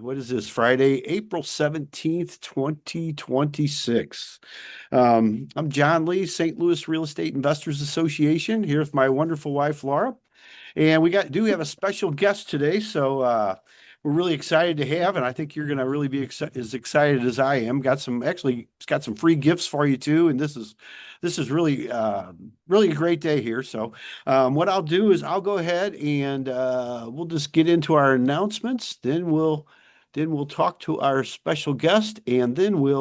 What is this? Friday, April 17th, 2026. I'm John Lee, St. Louis Real Estate Investors Association, here with my wonderful wife, Laura. And we do have a special guest today, so we're really excited to have, and I think you're going to really be as excited as I am. It's got some free gifts for you too, and this is really really a great day here. So what I'll do is I'll go ahead and we'll just get into our announcements. Then we'll talk to our special guest, and then we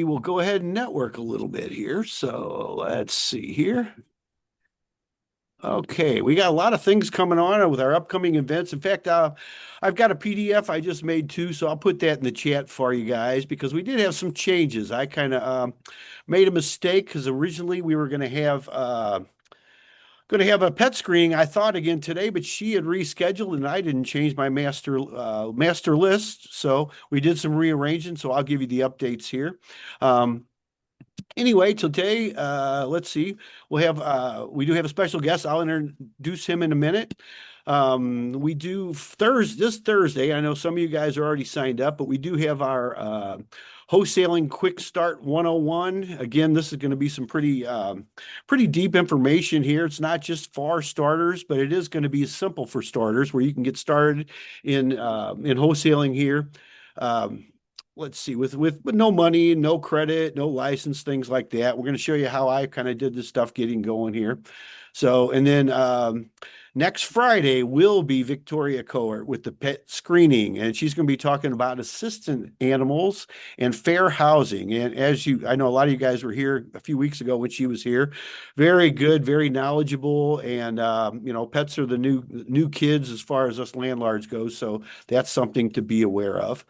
will go ahead and network a little bit here. So let's see here. Okay, we got a lot of things coming on with our upcoming events. In fact, I've got a PDF I just made too, so I'll put that in the chat for you guys because we did have some changes. I kind of made a mistake because originally we were going to have a pet screening, I thought, again today, but she had rescheduled and I didn't change my master list. So we did some rearranging. So I'll give you the updates here. Anyway, today, let's see. We do have a special guest. I'll introduce him in a minute. We do this Thursday. I know some of you guys are already signed up, but we do have our wholesaling quick start 101. Again, this is going to be some pretty deep information here. It's not just for starters, but it is going to be simple for starters where you can get started in wholesaling here. Let's see, with no money, no credit, no license, things like that. We're going to show you how I kind of did this stuff getting going here. So, and then next Friday will be Victoria Cohort with the pet screening, and she's going to be talking about assistant animals and fair housing. And I know a lot of you guys were here a few weeks ago when she was here. Very good, very knowledgeable, and pets are the new kids as far as us landlords go. So that's something to be aware of.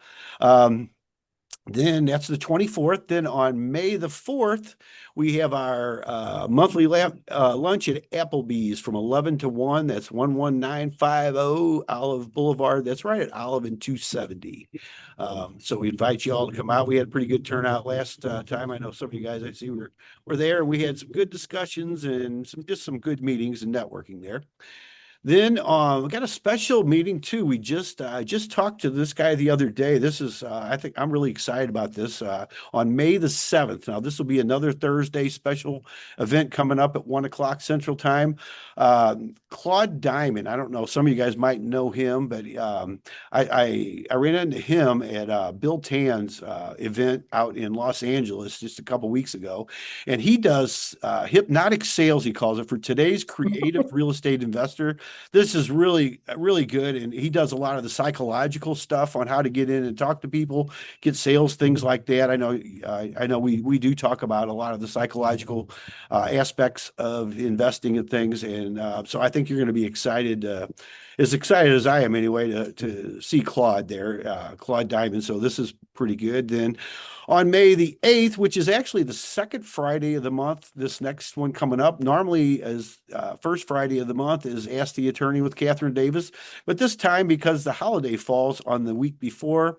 Then that's the 24th. Then on May the 4th, we have our monthly lunch at Applebee's from 11 to 1. That's 11950 Olive Boulevard. That's right at Olive and 270. So we invite you all to come out. We had a pretty good turnout last time. I know some of you guys I see were there. We had some good discussions and some good meetings and networking there. Then we got a special meeting too. We just talked to this guy the other day. This is I think I'm really excited about this on May the 7th. Now this will be another Thursday special event coming up at 1 o'clock Central Time. Claude Diamond. I don't know. Some of you guys might know him, but I ran into him at Bill Tan's event out in Los Angeles just a couple weeks ago, and he does hypnotic sales. He calls it for today's creative real estate investor. This is really, really good. And he does a lot of the psychological stuff on how to get in and talk to people, get sales, things like that. I know we do talk about a lot of the psychological aspects of investing and things. And so I think you're going to be excited, as excited as I am anyway, to see Claude there, Claude Diamond. So this is pretty good. Then on May the 8th, which is actually the second Friday of the month, this next one coming up. Normally, as first Friday of the month is Ask the Attorney with Catherine Davis. But this time, because the holiday falls on the week before,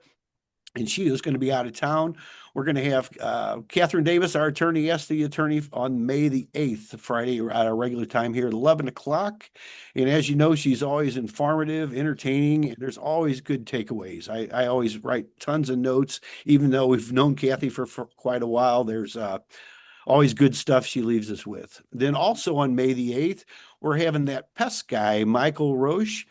and she is going to be out of town, we're going to have Catherine Davis, our attorney, Ask the Attorney on May the 8th, Friday at our regular time here at 11 o'clock. And as you know, she's always informative, entertaining, and there's always good takeaways. I always write tons of notes, even though we've known Kathy for quite a while. There's always good stuff she leaves us with. Then also on May the 8th, we're having that pest guy, Michael Roche.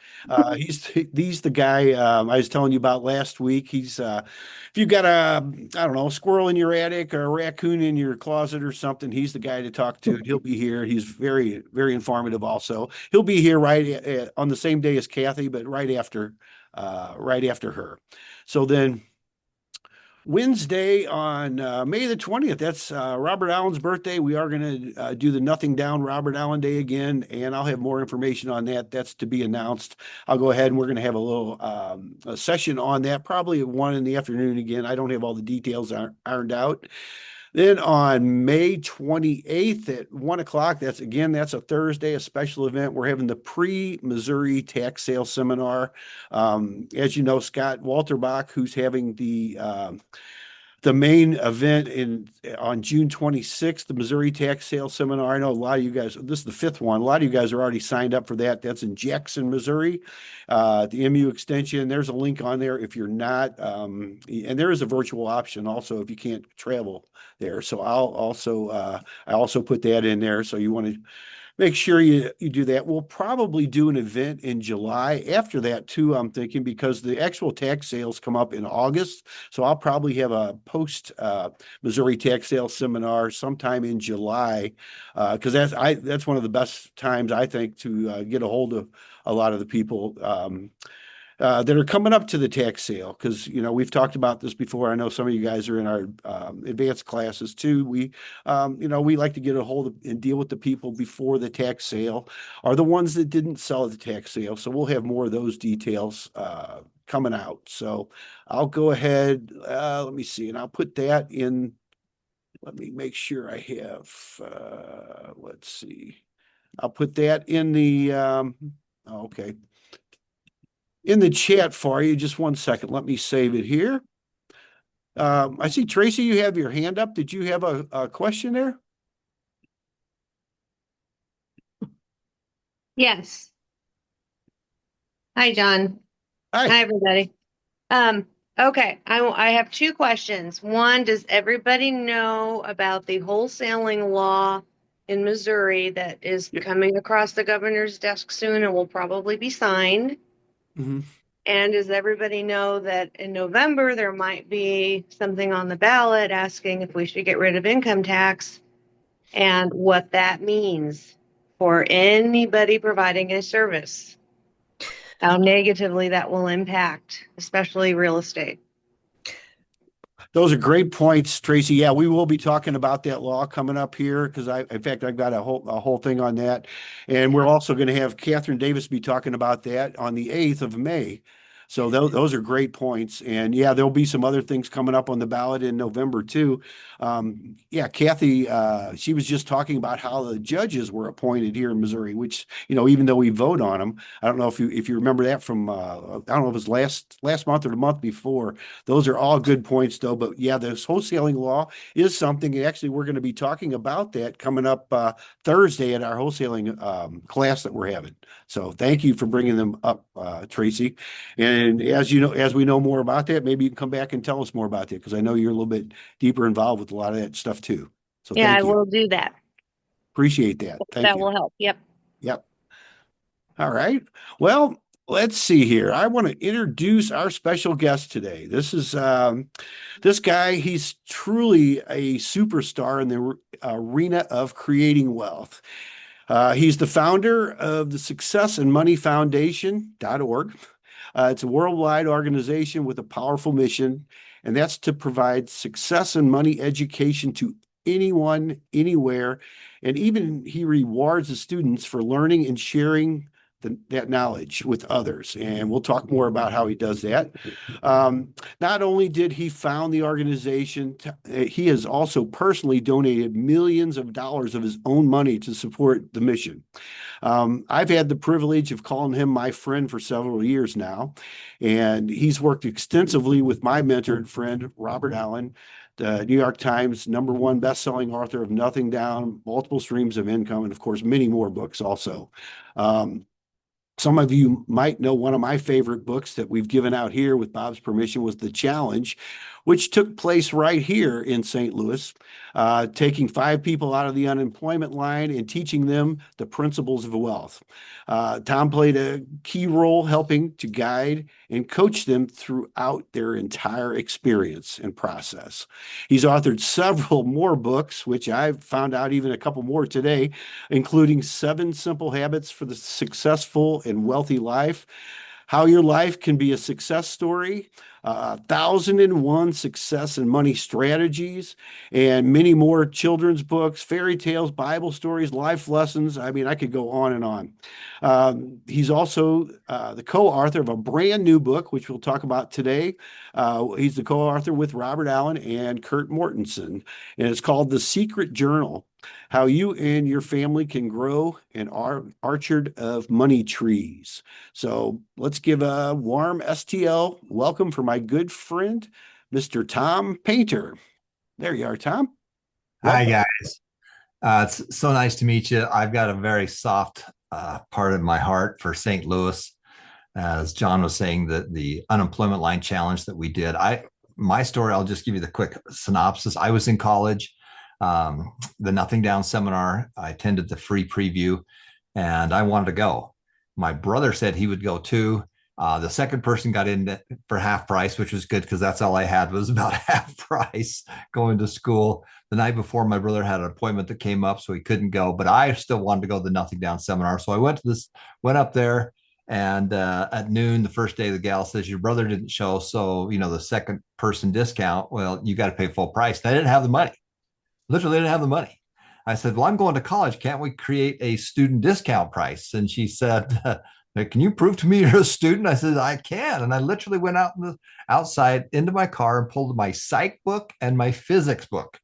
He's the guy I was telling you about last week. He's if you've got a squirrel in your attic or a raccoon in your closet or something, he's the guy to talk to. He'll be here. He's very, very informative also. He'll be here right on the same day as Kathy, but right after her. So then Wednesday on May the 20th, that's Robert Allen's birthday. We are going to do the Nothing Down Robert Allen Day again, and I'll have more information on that. That's to be announced. I'll go ahead and we're going to have a little a session on that, probably at 1 in the afternoon again. I don't have all the details ironed out. Then on May 28th at 1 o'clock, that's a Thursday, a special event. We're having the pre-Missouri tax sale seminar. As you know, Scott Walterbach, who's having the the main event on June 26th, the Missouri Tax Sale Seminar. I know a lot of you guys, this is the fifth one. A lot of you guys are already signed up for that. That's in Jackson, Missouri, at the MU Extension. There's a link on there if you're not, and there is a virtual option also if you can't travel there. So I also put that in there. So you want to make sure you do that. We'll probably do an event in July after that too, I'm thinking, because the actual tax sales come up in August. So I'll probably have a post Missouri tax sales seminar sometime in July, because that's one of the best times I think to get a hold of a lot of the people. That are coming up to the tax sale, because we've talked about this before. I know some of you guys are in our advanced classes too. We like to get a hold of and deal with the people before the tax sale, are the ones that didn't sell at the tax sale. So we'll have more of those details coming out. So I'll go ahead. Let me see, and I'll put that in. Let me make sure I have. Let's see. I'll put that in the. Okay, in the chat for you. Just one second. Let me save it here. I see, Tracy, you have your hand up. Did you have a question there? Yes. Hi, John. Hi. Hi, everybody. Okay, I have two questions. One, does everybody know about the wholesaling law in Missouri that is coming across the governor's desk soon and will probably be signed? Mm-hmm. And does everybody know that in November there might be something on the ballot asking if we should get rid of income tax and what that means for anybody providing a service? How negatively that will impact, especially real estate. Those are great points, Tracy. Yeah, we will be talking about that law coming up here, because in fact, I've got a whole thing on that, and we're also going to have Catherine Davis be talking about that on the 8th of May. So those are great points, and yeah, there'll be some other things coming up on the ballot in November too. Yeah, Kathy, she was just talking about how the judges were appointed here in Missouri, which even though we vote on them, I don't know if you remember that from I don't know if it was last month or the month before. Those are all good points, though. But yeah, this wholesaling law is something. Actually, we're going to be talking about that coming up Thursday at our wholesaling class that we're having. So thank you for bringing them up, Tracy. And as you know, as we know more about that, maybe you can come back and tell us more about that, because I know you're a little bit deeper involved with a lot of that stuff too. So Yeah, I thank you. will do that. Appreciate that. Thank That you. will help. Yep. Yep. All right. Well, let's see here. I want to introduce our special guest today. This guy. He's truly a superstar in the arena of creating wealth. He's the founder of the Success and Money Foundation.org. It's a worldwide organization with a powerful mission, and that's to provide success and money education to anyone, anywhere. And even he rewards the students for learning and sharing that knowledge with others. And we'll talk more about how he does that. Not only did he found the organization, he has also personally donated millions of dollars of his own money to support the mission. I've had the privilege of calling him my friend for several years now, and he's worked extensively with my mentor and friend, Robert Allen, the New York Times #1 best-selling author of Nothing Down, Multiple Streams of Income, and of course, many more books also. Some of you might know one of my favorite books that we've given out here with Bob's permission was The Challenge, which took place right here in St. Louis, taking 5 people out of the unemployment line and teaching them the principles of wealth. Tom played a key role helping to guide and coach them throughout their entire experience and process. He's authored several more books, which I've found out even a couple more today, including 7 Simple Habits for the Successful and Wealthy Life, How Your Life Can Be a Success Story, 1,001 Success and Money Strategies, and many more children's books, fairy tales, Bible stories, life lessons. I mean, I could go on and on. He's also the co-author of a brand new book, which we'll talk about today. He's the co-author with Robert Allen and Kurt Mortensen, and it's called The Secret Journal: How You and Your Family Can Grow an Orchard of Money Trees. So let's give a warm STL welcome for my good friend, Mr. Tom Painter. There you are, Tom. Hi, Welcome. guys. It's so nice to meet you. I've got a very soft part of my heart for St. Louis. As John was saying, the unemployment line challenge that we did. My story, I'll just give you the quick synopsis. I was in college, the Nothing Down seminar. I attended the free preview, and I wanted to go. My brother said he would go too. The second person got in for half price, which was good because that's all I had was about half price going to school. The night before, my brother had an appointment that came up, so he couldn't go. But I still wanted to go to the Nothing Down seminar, so I went up there, and at noon, the first day, the gal says your brother didn't show, so the second person discount. Well, you got to pay full price. And I didn't have the money. Literally didn't have the money. I said, well, I'm going to college. Can't we create a student discount price? And she said, can you prove to me you're a student? I said, I can. And I literally went outside into my car and pulled my psych book and my physics book,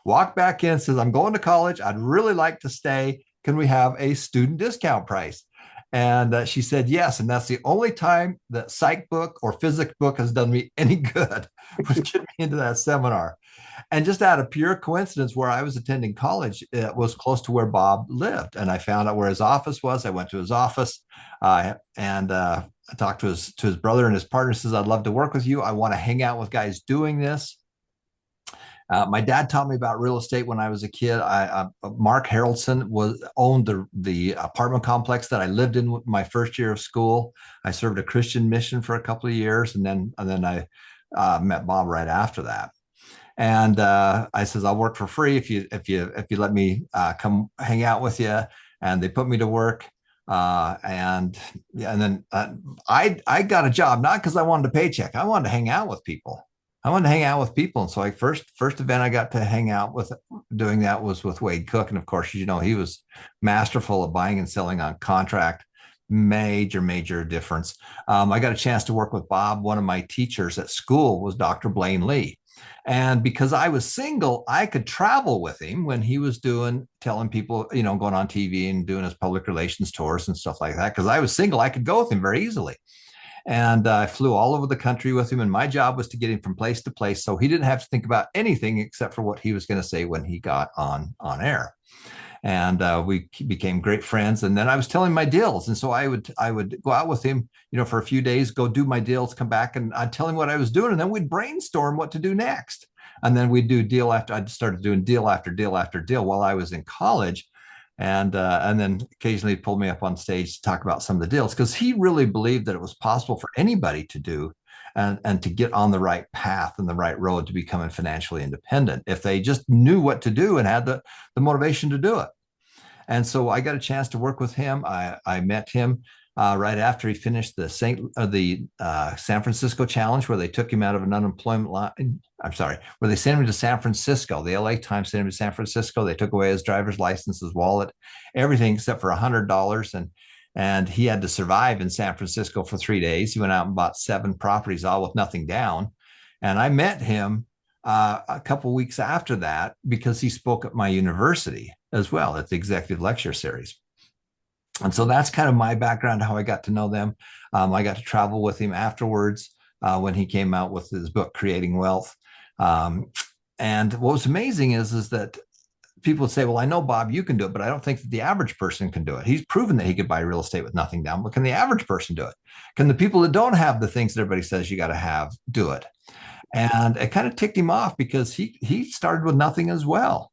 walked back in, says, I'm going to college. I'd really like to stay. Can we have a student discount price? And she said, yes. And that's the only time that psych book or physics book has done me any good, was get me into that seminar. And just out of pure coincidence, where I was attending college, it was close to where Bob lived. And I found out where his office was. I went to his office and I talked to his brother, and his partner says, I'd love to work with you. I want to hang out with guys doing this. My dad taught me about real estate when I was a kid. Mark Harrelson owned the apartment complex that I lived in my first year of school. I served a Christian mission for a couple of years, and then I met Bob right after that. And I says, I'll work for free if you let me come hang out with you. And they put me to work. And then I got a job, not because I wanted a paycheck. I wanted to hang out with people. And so first event I got to hang out with doing that was with Wade Cook. And of course, he was masterful at buying and selling on contract. Major difference. I got a chance to work with Bob. One of my teachers at school was Dr. Blaine Lee. And because I was single, I could travel with him when he was telling people, going on TV and doing his public relations tours and stuff like that. Because I was single, I could go with him very easily. And I flew all over the country with him. And my job was to get him from place to place, so he didn't have to think about anything except for what he was going to say when he got on air. And we became great friends. And then I was telling my deals, and so I would go out with him, for a few days, go do my deals, come back, and I'd tell him what I was doing, and then we'd brainstorm what to do next. And then we'd do deal after. I'd started doing deal after deal after deal while I was in college, and then occasionally he'd pull me up on stage to talk about some of the deals, because he really believed that it was possible for anybody to do and to get on the right path and the right road to becoming financially independent if they just knew what to do and had the motivation to do it. And so I got a chance to work with him. I met him right after he finished the San Francisco challenge, where they took him out of an unemployment line. I'm sorry, where they sent him to San Francisco. The LA Times sent him to San Francisco. They took away his driver's license, his wallet, everything except for $100. And he had to survive in San Francisco for 3 days. He went out and bought 7 properties, all with nothing down. And I met him a couple of weeks after that because he spoke at my university as well at the executive lecture series. And so that's kind of my background, how I got to know them. I got to travel with him afterwards when he came out with his book, Creating Wealth. And what was amazing is that people would say, well, I know, Bob, you can do it, but I don't think that the average person can do it. He's proven that he could buy real estate with nothing down, but can the average person do it? Can the people that don't have the things that everybody says you got to have do it? And it kind of ticked him off because he started with nothing as well.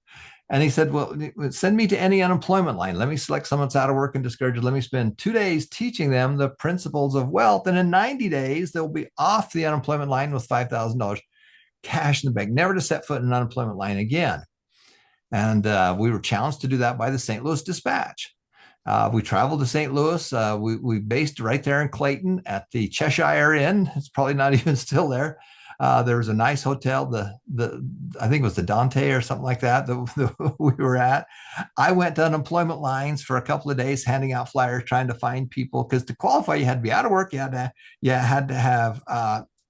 And he said, well, send me to any unemployment line. Let me select someone that's out of work and discouraged. Let me spend 2 days teaching them the principles of wealth. And in 90 days, they'll be off the unemployment line with $5,000 cash in the bank, never to set foot in an unemployment line again. And we were challenged to do that by the St. Louis Dispatch. We traveled to St. Louis. We based right there in Clayton at the Cheshire Inn. It's probably not even still there. There was a nice hotel, I think it was the Dante or something like that we were at. I went to unemployment lines for a couple of days, handing out flyers, trying to find people, because to qualify, you had to be out of work. You had to have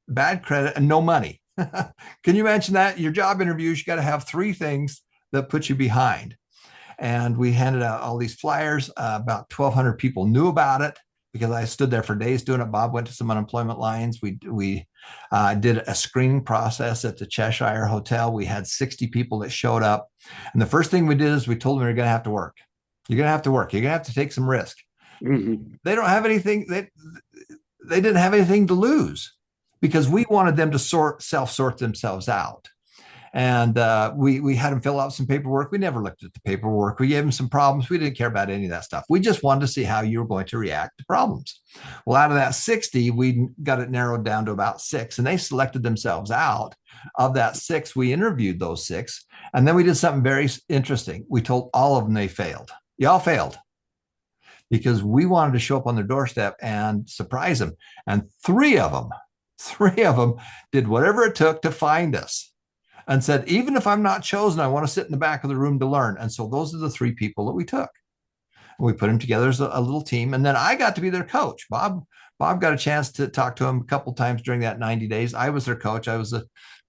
bad credit and no money. Can you imagine that? Your job interviews, you got to have 3 things that put you behind. And we handed out all these flyers. About 1,200 people knew about it because I stood there for days doing it. Bob went to some unemployment lines. We did a screening process at the Cheshire Hotel. We had 60 people that showed up. And the first thing we did is we told them you're going to have to work. You're going to have to work. You're going to have to take some risk. Mm-hmm. They don't have anything. They didn't have anything to lose because we wanted them to self-sort themselves out. And we had them fill out some paperwork. We never looked at the paperwork. We gave them some problems. We didn't care about any of that stuff. We just wanted to see how you were going to react to problems. Well, out of that 60, we got it narrowed down to about 6, and they selected themselves out. Of that 6, we interviewed those 6, and then we did something very interesting. We told all of them they failed. Y'all failed, because we wanted to show up on their doorstep and surprise them. And three of them did whatever it took to find us and said, even if I'm not chosen, I want to sit in the back of the room to learn. And so those are the 3 people that we took. We put them together as a little team. And then I got to be their coach. Bob got a chance to talk to him a couple of times during that 90 days. I was their coach. I was a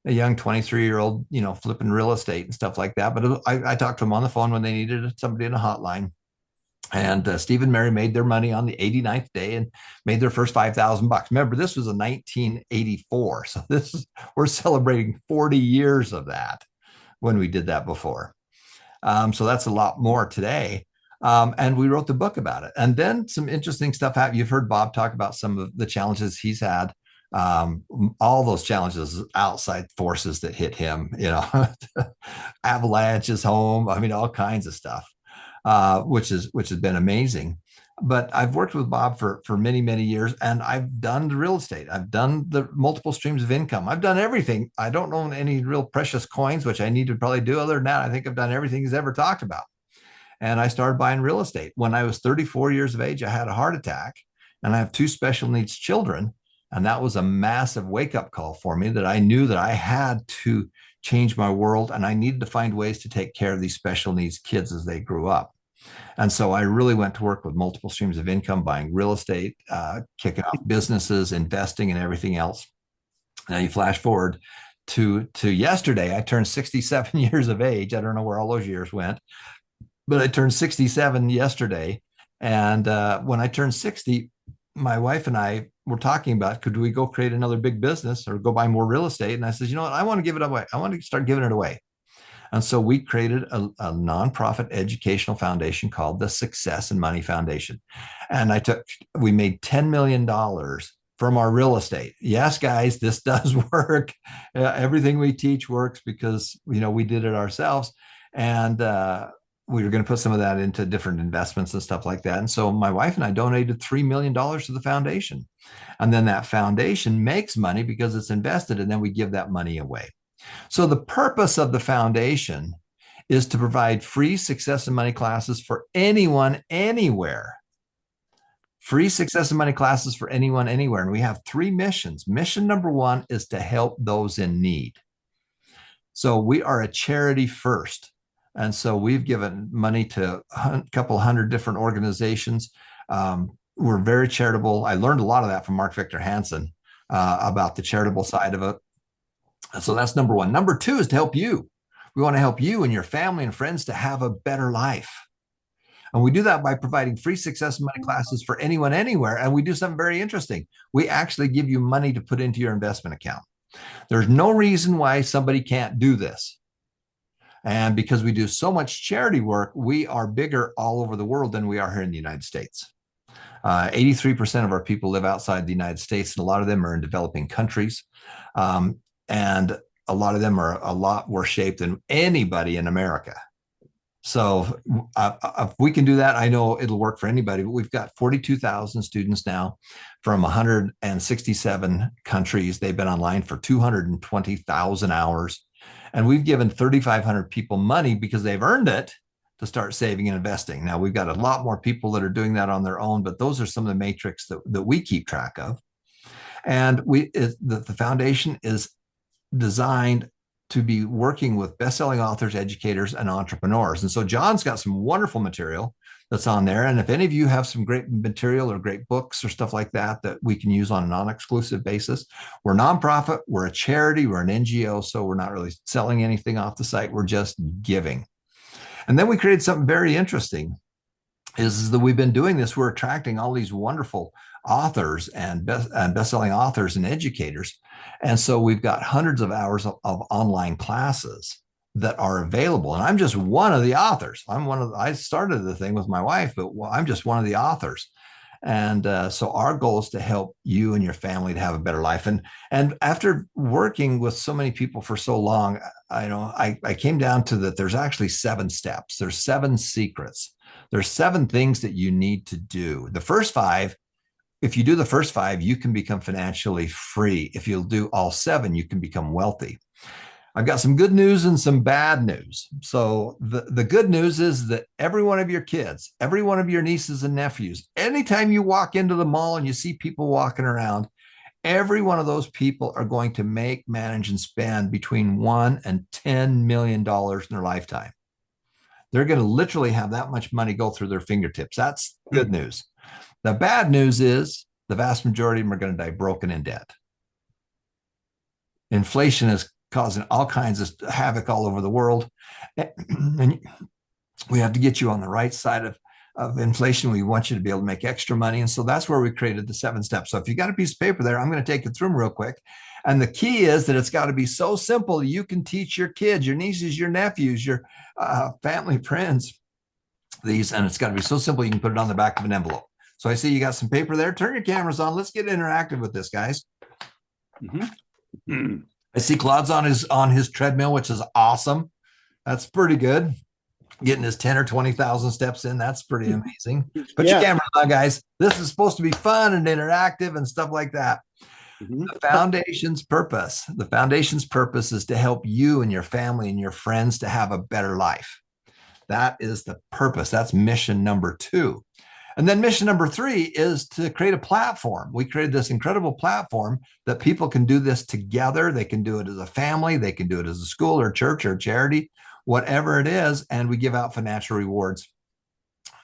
young 23-year-old, flipping real estate and stuff like that. But I talked to them on the phone when they needed somebody in a hotline. And Steve and Mary made their money on the 89th day and made their first $5,000. Remember, this was in 1984. So we're celebrating 40 years of that when we did that before. So that's a lot more today. And we wrote the book about it. And then some interesting stuff happened. You've heard Bob talk about some of the challenges he's had. All those challenges, outside forces that hit him, avalanches home. I mean, all kinds of stuff. Which has been amazing. But I've worked with Bob for many, many years, and I've done the real estate. I've done the multiple streams of income. I've done everything. I don't own any real precious coins, which I need to probably do. Other than that, I think I've done everything he's ever talked about. And I started buying real estate. When I was 34 years of age, I had a heart attack, and I have 2 special needs children. And that was a massive wake-up call for me, that I knew that I had to change my world, and I needed to find ways to take care of these special needs kids as they grew up. And so I really went to work with multiple streams of income, buying real estate, kicking off businesses, investing, and everything else. Now you flash forward to yesterday. I turned 67 years of age. I don't know where all those years went, but I turned 67 yesterday. And when I turned 60, my wife and I were talking about, could we go create another big business or go buy more real estate? And I said, you know what? I want to give it away. I want to start giving it away. And so we created a nonprofit educational foundation called the Success and Money Foundation. And we made $10 million from our real estate. Yes, guys, this does work. Everything we teach works because, we did it ourselves. And we were going to put some of that into different investments and stuff like that. And so my wife and I donated $3 million to the foundation. And then that foundation makes money because it's invested, and then we give that money away. So the purpose of the foundation is to provide free success and money classes for anyone, anywhere. Free success and money classes for anyone, anywhere. And we have 3 missions. Mission number 1 is to help those in need. So we are a charity first. And so we've given money to a couple hundred different organizations. We're very charitable. I learned a lot of that from Mark Victor Hansen about the charitable side of it. So that's number 1. Number 2 is to help you. We want to help you and your family and friends to have a better life. And we do that by providing free success and money classes for anyone, anywhere. And we do something very interesting. We actually give you money to put into your investment account. There's no reason why somebody can't do this. And because we do so much charity work, we are bigger all over the world than we are here in the United States. 83% of our people live outside the United States, and a lot of them are in developing countries. And a lot of them are a lot worse shape than anybody in America. So if we can do that, I know it'll work for anybody. But we've got 42,000 students now from 167 countries. They've been online for 220,000 hours. And we've given 3,500 people money because they've earned it to start saving and investing. Now, we've got a lot more people that are doing that on their own, but those are some of the metrics that we keep track of. And the foundation is designed to be working with best-selling authors, educators, and entrepreneurs. And so John's got some wonderful material that's on there. And if any of you have some great material or great books or stuff like that we can use on a non-exclusive basis, we're nonprofit, we're a charity, we're an NGO, so we're not really selling anything off the site. We're just giving. And then we created something very interesting. is that we've been doing this. We're attracting all these wonderful authors and best-selling authors and educators. And so we've got hundreds of hours of online classes that are available. And I'm just one of the authors. I started the thing with my wife, but I'm just one of the authors. And so our goal is to help you and your family to have a better life. And after working with so many people for so long, I came down to that there's actually 7 steps. There's 7 secrets. There's 7 things that you need to do. The first 5, if you do the first 5, you can become financially free. If you'll do all 7, you can become wealthy. I've got some good news and some bad news. So the good news is that every one of your kids, every one of your nieces and nephews, anytime you walk into the mall and you see people walking around, every one of those people are going to make, manage, and spend between $1 and $10 million in their lifetime. They're going to literally have that much money go through their fingertips. That's good news. The bad news is the vast majority of them are going to die broken in debt. Inflation is causing all kinds of havoc all over the world. And we have to get you on the right side of inflation. We want you to be able to make extra money. And so that's where we created the 7 steps. So if you got a piece of paper there, I'm going to take you through them real quick. And the key is that it's got to be so simple you can teach your kids, your nieces, your nephews, your family, friends, these. And it's got to be so simple you can put it on the back of an envelope. So I see you got some paper there. Turn your cameras on. Let's get interactive with this, guys. Mm-hmm. I see Claude's on his treadmill, which is awesome. That's pretty good. Getting his 10 or 20,000 steps in. That's pretty amazing. Put your camera on, guys. This is supposed to be fun and interactive and stuff like that. Mm-hmm. The foundation's purpose is to help you and your family and your friends to have a better life. That is the purpose. That's mission number 2. And then mission number 3 is to create a platform. We created this incredible platform that people can do this together. They can do it as a family. They can do it as a school or church or charity, whatever it is. And we give out financial rewards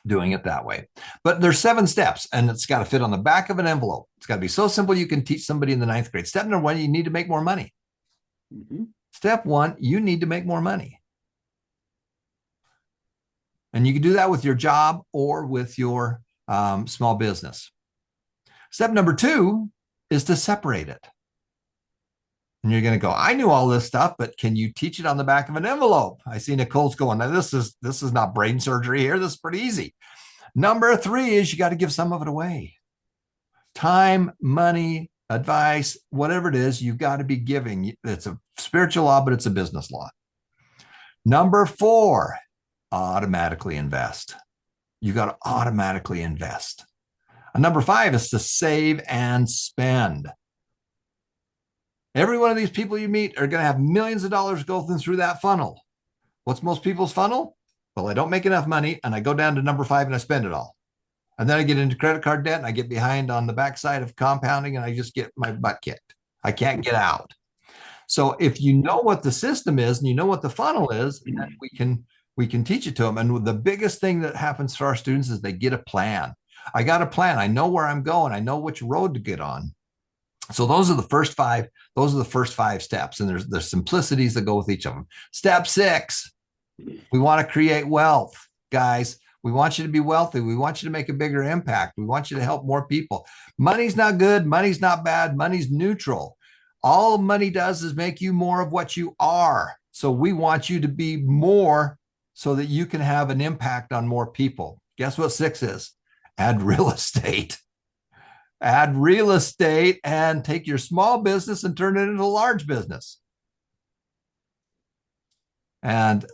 doing it that way. But there's 7 steps, and it's got to fit on the back of an envelope. It's got to be so simple you can teach somebody in the 9th grade. Step number 1, you need to make more money. Mm-hmm. Step 1, you need to make more money. And you can do that with your job or with your small business. Step number 2 is to separate it. And you're going to go, I knew all this stuff, but can you teach it on the back of an envelope? I see Nicole's going, now this is not brain surgery here. This is pretty easy. Number 3 is you got to give some of it away. Time, money, advice, whatever it is, you've got to be giving. It's a spiritual law, but it's a business law. Number 4, automatically invest. You got to automatically invest. And number 5 is to save and spend. Every one of these people you meet are going to have millions of dollars going through that funnel. What's most people's funnel? Well, I don't make enough money and I go down to number 5 and I spend it all. And then I get into credit card debt and I get behind on the backside of compounding and I just get my butt kicked. I can't get out. So if you know what the system is and you know what the funnel is, then we can teach it to them. And the biggest thing that happens for our students is they get a plan. I got a plan. I know where I'm going. I know which road to get on. So those are the first 5. Those are the first 5 steps. And there's simplicities that go with each of them. Step 6, we want to create wealth, guys. We want you to be wealthy. We want you to make a bigger impact. We want you to help more people. Money's not good. Money's not bad. Money's neutral. All money does is make you more of what you are. So we want you to be more so that you can have an impact on more people. Guess what 6 is? Add real estate. Add real estate and take your small business and turn it into a large business. And,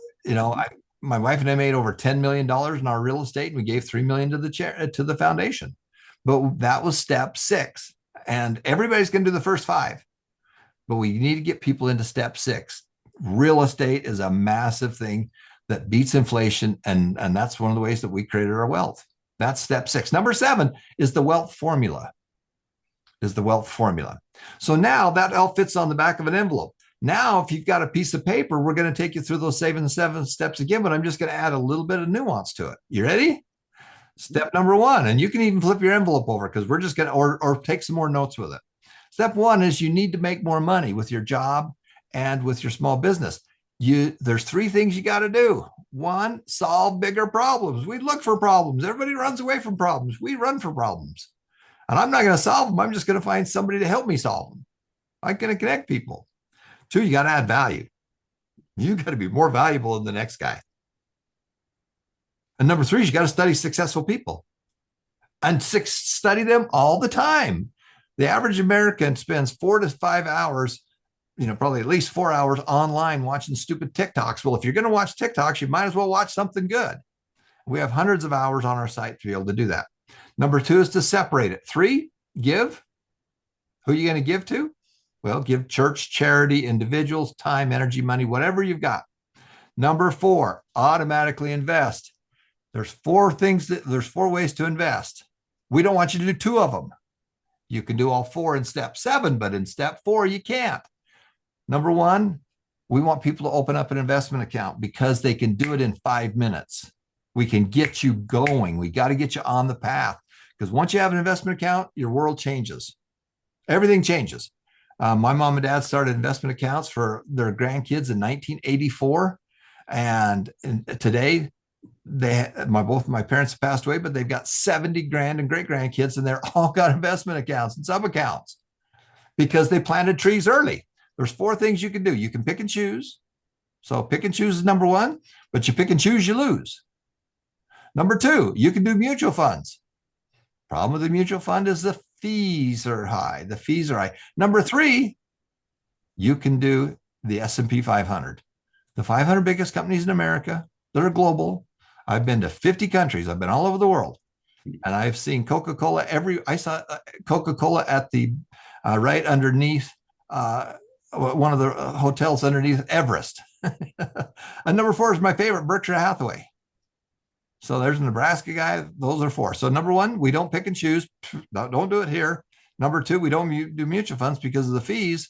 my wife and I made over $10 million in our real estate, and we gave $3 million to the foundation. But that was step 6. And everybody's going to do the first 5. But we need to get people into step 6. Real estate is a massive thing that beats inflation. And that's one of the ways that we created our wealth. That's step 6. Number 7 is the wealth formula. So now that all fits on the back of an envelope. Now, if you've got a piece of paper, we're going to take you through those 7 steps again, but I'm just going to add a little bit of nuance to it. You ready? Step number 1, and you can even flip your envelope over because we're just going to, or take some more notes with it. Step 1 is you need to make more money with your job and with your small business. There's 3 things you got to do. One, solve bigger problems. We look for problems. Everybody runs away from problems. We run for problems. And I'm not going to solve them. I'm just going to find somebody to help me solve them. I'm going to connect people. Two, you got to add value. You got to be more valuable than the next guy. And number three, you got to study successful people. And study them all the time. The average American spends 4 to 5 hours, probably at least 4 hours online watching stupid TikToks. Well, if you're going to watch TikToks, you might as well watch something good. We have hundreds of hours on our site to be able to do that. Number two is to separate it. Three, give. Who are you going to give to? Well, give church, charity, individuals, time, energy, money, whatever you've got. Number four, automatically invest. There's four ways to invest. We don't want you to do two of them. You can do all four in step 7, but in step 4, you can't. Number one, we want people to open up an investment account because they can do it in 5 minutes. We can get you going. We got to get you on the path, because once you have an investment account, your world changes. Everything changes. My mom and dad started investment accounts for their grandkids in 1984. And today, both my parents have passed away, but they've got 70 grand and great grandkids, and they're all got investment accounts and sub accounts because they planted trees early. There's 4 things you can do. You can pick and choose. So pick and choose is number one, but you pick and choose, you lose. Number 2, you can do mutual funds. Problem with the mutual fund is the fees are high. The fees are high. Number 3, you can do the S&P 500. The 500 biggest companies in America, they're global. I've been to 50 countries. I've been all over the world. And I've seen Coca-Cola I saw Coca-Cola at the right underneath one of the hotels underneath Everest. And number 4 is my favorite, Berkshire Hathaway. So there's a Nebraska guy. Those are 4. So number 1, we don't pick and choose. Don't do it here. Number 2, we don't do mutual funds because of the fees.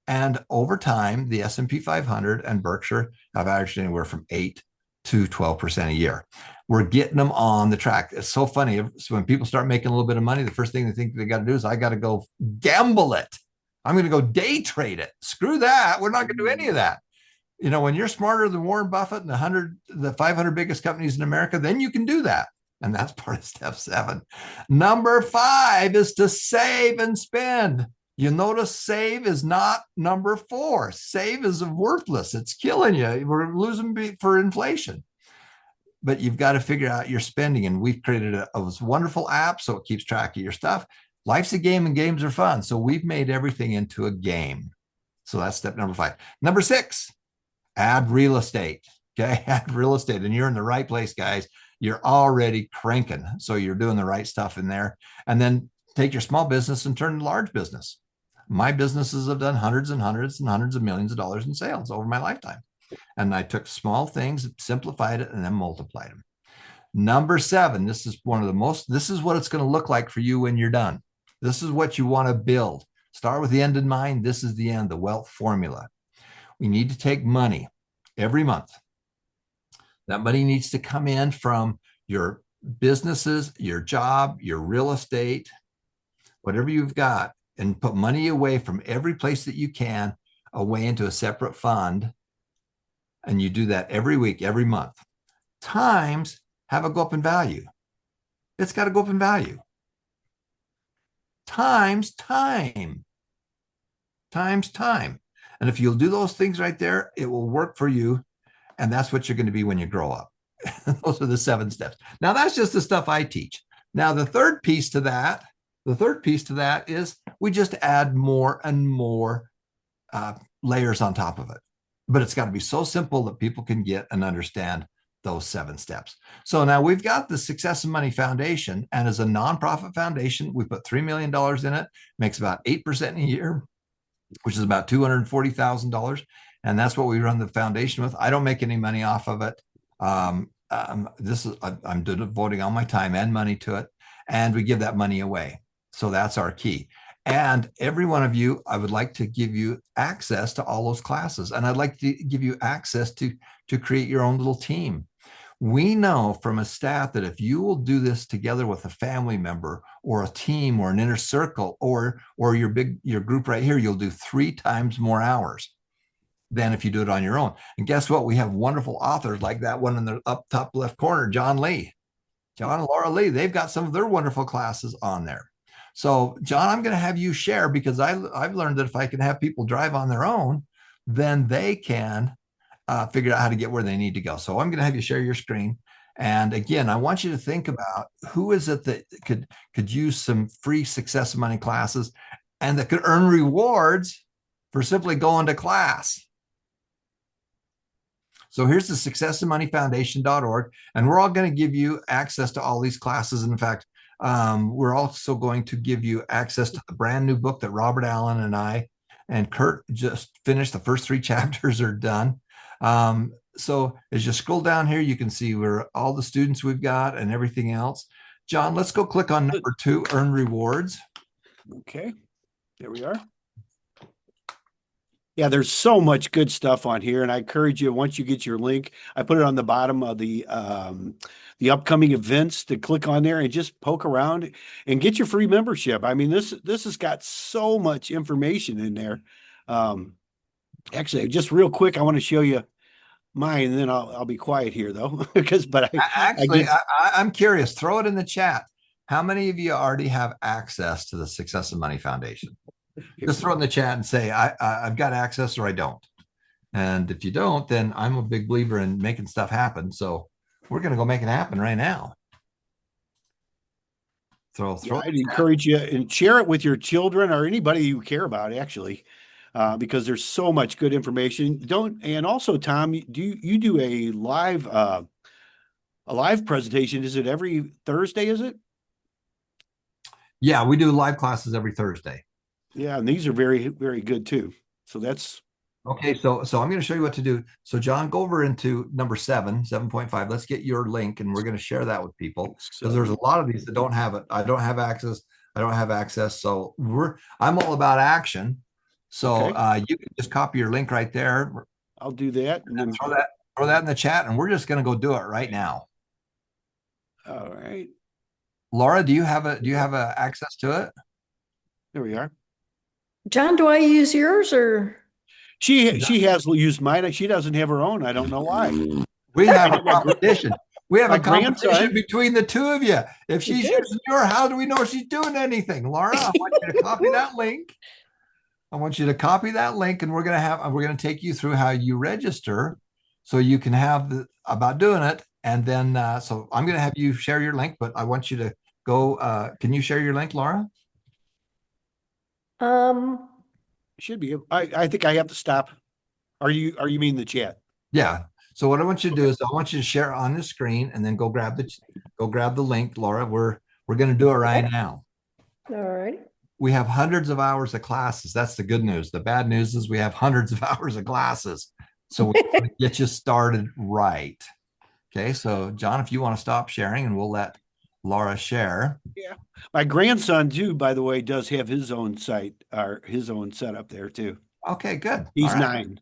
And over time, the S&P 500 and Berkshire have averaged anywhere from 8 to 12% a year. We're getting them on the track. It's so funny. So when people start making a little bit of money, the first thing they think they got to do is I got to go gamble it. I'm going to go day trade it. Screw that. We're not going to do any of that. When you're smarter than Warren Buffett and the 500 biggest companies in America, then you can do that. And that's part of step 7. Number 5 is to save and spend. You notice save is not number 4. Save is worthless. It's killing you. We're losing for inflation. But you've got to figure out your spending. And we've created a wonderful app so it keeps track of your stuff. Life's a game and games are fun. So we've made everything into a game. So that's step number 5. Number 6, add real estate. Okay, add real estate. And you're in the right place, guys. You're already cranking. So you're doing the right stuff in there. And then take your small business and turn it to large business. My businesses have done hundreds and hundreds and hundreds of millions of dollars in sales over my lifetime. And I took small things, simplified it, and then multiplied them. Number 7, this is this is what it's going to look like for you when you're done. This is what you want to build. Start with the end in mind. This is the end, the wealth formula. We need to take money every month. That money needs to come in from your businesses, your job, your real estate, whatever you've got, and put money away from every place that you can away into a separate fund. And you do that every week, every month. Times have it go up in value. It's got to go up in value. Times time. Times time. And if you'll do those things right there, it will work for you. And that's what you're going to be when you grow up. Those are the 7 steps. Now, that's just the stuff I teach. Now, the third piece to that is we just add more and more layers on top of it. But it's got to be so simple that people can get and understand those 7 steps. So now we've got the Success and Money Foundation. And as a nonprofit foundation, we put $3 million in it, makes about 8% a year, which is about $240,000. And that's what we run the foundation with. I don't make any money off of it. I'm devoting all my time and money to it. And we give that money away. So that's our key. And every one of you, I would like to give you access to all those classes. And I'd like to give you access to create your own little team. We know from a stat that if you will do this together with a family member or a team or an inner circle or your group right here, you'll do 3 times more hours. than if you do it on your own. And guess what? We have wonderful authors like that one in the up top left corner, John and Laura Lee. They've got some of their wonderful classes on there. So, John, I'm going to have you share because I've learned that if I can have people drive on their own, then they can figure out how to get where they need to go. So I'm going to have you share your screen. And again, I want you to think about who is it that could use some free Success Money classes and that could earn rewards for simply going to class. So here's the successandmoneyfoundation.org, and we're all going to give you access to all these classes. And in fact, we're also going to give you access to the brand new book that Robert Allen and I and Kurt just finished. The first 3 chapters are done. So as you scroll down here, you can see where all the students we've got and everything else. John, let's go click on number 2, earn rewards. Okay, there we are. Yeah, there's so much good stuff on here, and I encourage you, once you get your link, I put it on the bottom of the upcoming events, to click on there and just poke around and get your free membership. I mean, this has got so much information in there. Actually, just real quick, I want to show you mine, and then I'll be quiet here though, because I'm curious. Throw it in the chat. How many of you already have access to the Success and Money Foundation? Just throw it in the chat and say, I've got access or I don't. And if you don't, then I'm a big believer in making stuff happen. So we're going to go make it happen right now. I'd encourage you and share it with your children or anybody you care about, actually, because there's so much good information. And also, Tom, you do a live presentation? Is it every Thursday? Is it? Yeah, we do live classes every Thursday. Yeah, and these are very, very good too. So that's okay. So I'm going to show you what to do. So John, go over into number 7.5. Let's get your link, and we're going to share that with people because there's a lot of these that don't have it. I don't have access. I don't have access. So I'm all about action. So you can just copy your link right there. I'll do that, and then throw that in the chat, and we're just going to go do it right now. All right. Laura, do you have access to it? There we are. John, do I use yours or? She has used mine. She doesn't have her own. I don't know why. We have a competition. We have a competition grandson between the two of you. If she's using yours, how do we know she's doing anything? Laura, I want you to copy that link. I want you to copy that link, and we're going to take you through how you register so you can have about doing it. And then, so I'm going to have you share your link, but I want you to go. Can you share your link, Laura? Should be. I think I have to stop. Are you mean the chat? Yeah. So what I want you to do is I want you to share on the screen and then go grab the link, Laura. We're going to do it right now. All right. We have hundreds of hours of classes. That's the good news. The bad news is we have hundreds of hours of classes. So we're going to get you started right. Okay. So John, if you want to stop sharing, and we'll let Laura share. Yeah. My grandson too, by the way, does have his own site or his own setup there too. Okay, good. He's 9.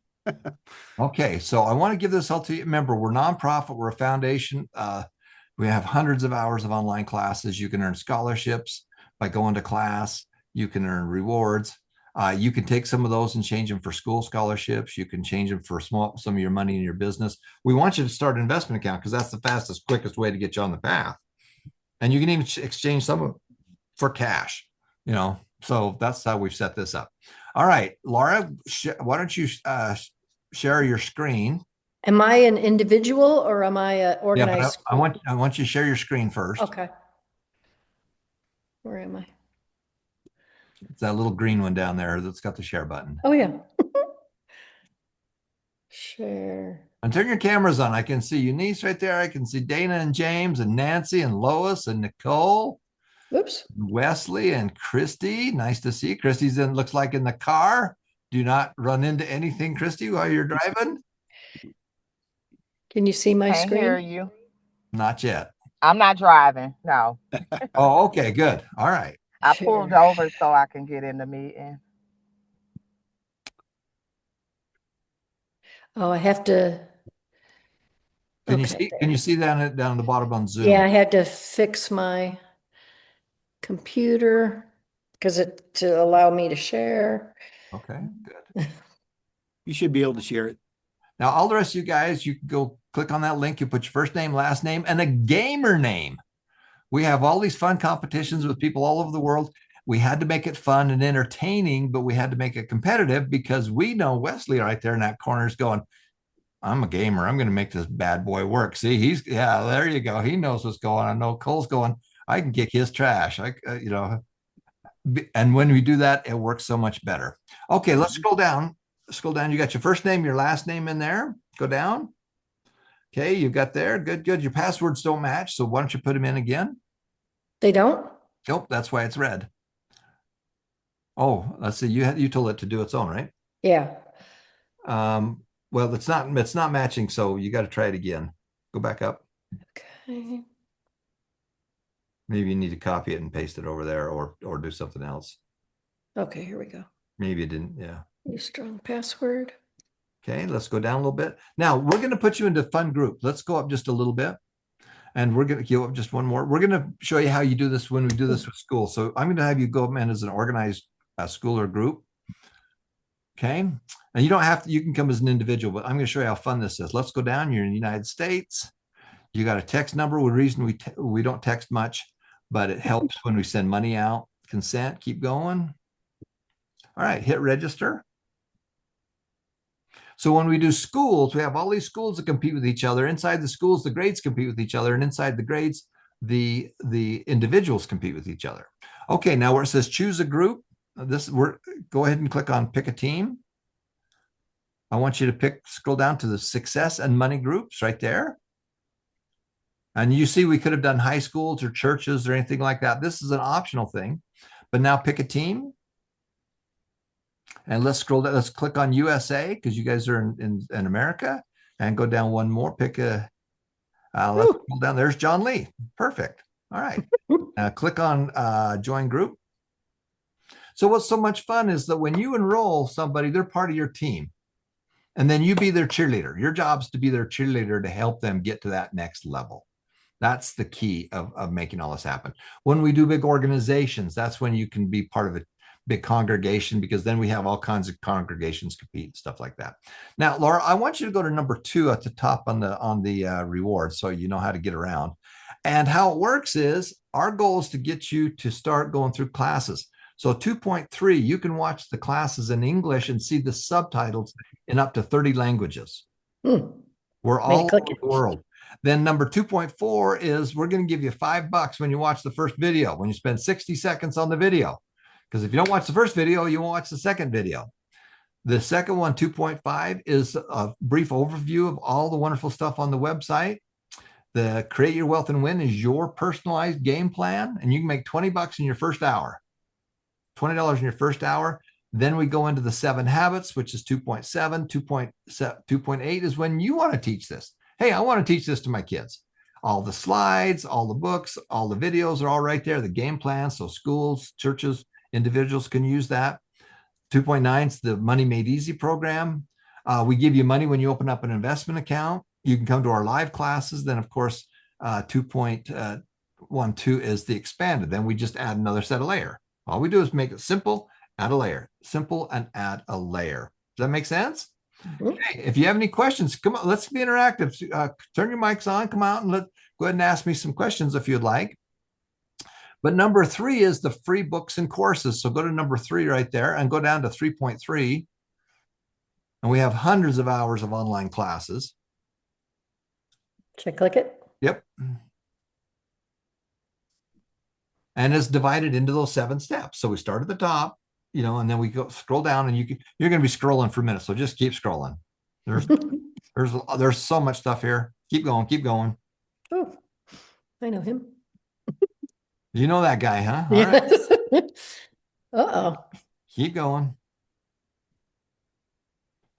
Okay. So I want to give this all to you. Remember, we're nonprofit. We're a foundation. We have hundreds of hours of online classes. You can earn scholarships by going to class. You can earn rewards. You can take some of those and change them for school scholarships. You can change them for some of your money in your business. We want you to start an investment account because that's the fastest, quickest way to get you on the path. And you can even exchange some of for cash, so that's how we've set this up. All right, Laura, why don't you share your screen? Am I an individual or am I an organized? Yeah, I want you to share your screen first. Okay. Where am I? It's that little green one down there that's got the share button. Oh yeah. Share. And turn your cameras on. I can see Eunice right there. I can see Dana and James and Nancy and Lois and Nicole. Oops. Wesley and Christy. Nice to see. Christy's looks like in the car. Do not run into anything, Christy, while you're driving. Can you see my Can't screen? hear you. Not yet. I'm not driving. No. Oh, okay, good. All right. I pulled over so I can get in the meeting. Oh, I have to. Can you see that down at the bottom on Zoom? Yeah, I had to fix my computer to allow me to share. Okay, good. You should be able to share it. Now, all the rest of you guys, you can go click on that link. You put your first name, last name, and a gamer name. We have all these fun competitions with people all over the world. We had to make it fun and entertaining, but we had to make it competitive because we know Wesley right there in that corner is going, I'm a gamer. I'm going to make this bad boy work. See, there you go. He knows what's going on. I know Cole's going, I can kick his trash. And when we do that, it works so much better. Okay, let's scroll down. Scroll down. You got your first name, your last name in there. Go down. Okay, you got there. Good, good. Your passwords don't match. So why don't you put them in again? They don't? Nope, that's why it's red. Oh, let's see. You told it to do its own, right? Yeah. Well, it's not matching, so you got to try it again. Go back up. Okay. Maybe you need to copy it and paste it over there or do something else. Okay, here we go. Maybe it didn't. Yeah. Use strong password. Okay, let's go down a little bit. Now we're going to put you into fun group. Let's go up just a little bit. And we're going to go up just one more. We're going to show you how you do this when we do this with school. So I'm going to have you go in as an organized school or group. Okay. And you don't have to, you can come as an individual, but I'm going to show you how fun this is. Let's go down. You're in the United States. You got a text number. The reason we don't text much, but it helps when we send money out. Consent, keep going. All right, hit register. So when we do schools, we have all these schools that compete with each other. Inside the schools, the grades compete with each other. And inside the grades, the individuals compete with each other. Okay, now where it says choose a group, go ahead and click on pick a team. I want you to scroll down to the success and money groups right there. And you see, we could have done high schools or churches or anything like that. This is an optional thing, but now pick a team. And let's scroll down. Let's click on USA because you guys are in America, and go down one more. Pick a, let's scroll down. There's John Lee. Perfect. All right. Click on join group. So what's so much fun is that when you enroll somebody, they're part of your team. And then you be their cheerleader. Your job is to be their cheerleader to help them get to that next level. That's the key of making all this happen. When we do big organizations, that's when you can be part of a big congregation, because then we have all kinds of congregations compete and stuff like that. Now, Laura, I want you to go to number 2 at the top on the reward, so you know how to get around. And how it works is our goal is to get you to start going through classes. So 2.3, you can watch the classes in English and see the subtitles in up to 30 languages. We're all over the world. Then number 2.4 is we're going to give you $5 when you watch the first video, when you spend 60 seconds on the video. Because if you don't watch the first video, you won't watch the second video. The second one, 2.5, is a brief overview of all the wonderful stuff on the website. The Create Your Wealth and Win is your personalized game plan, and you can make $20 in your first hour. $20 in your first hour. Then we go into the 7 habits, which is 2.7. 2.8 is when you want to teach this. Hey, I want to teach this to my kids. All the slides, all the books, all the videos are all right there. The game plan, so schools, churches, individuals can use that. 2.9 is the Money Made Easy program. We give you money when you open up an investment account. You can come to our live classes. Then, of course, 2.12 is the expanded. Then we just add another set of layer. All we do is make it simple, add a layer. Simple and add a layer. Does that make sense? Okay. If you have any questions, come on, let's be interactive. Turn your mics on, come out and go ahead and ask me some questions if you'd like. But number 3 is the free books and courses. So go to number 3 right there and go down to 3.3. And we have hundreds of hours of online classes. Should I click it? Yep. And it's divided into those 7 steps. So we start at the top, and then we scroll down, and you're going to be scrolling for minutes. So just keep scrolling. There's so much stuff here. Keep going, keep going. Oh, I know him. You know that guy, huh? All Yes. right. Uh-oh. Keep going.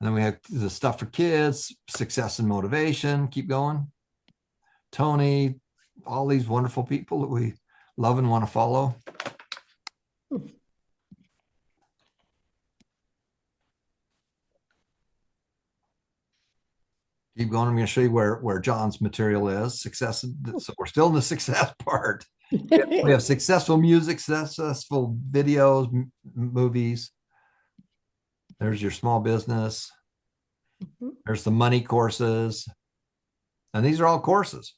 And then we have the stuff for kids, success and motivation. Keep going. Tony, all these wonderful people that we love and want to follow. Keep going. I'm going to show you where John's material is. Success. So we're still in the success part. We have successful music, successful videos, movies. There's your small business. Mhm. There's some money courses. And these are all courses.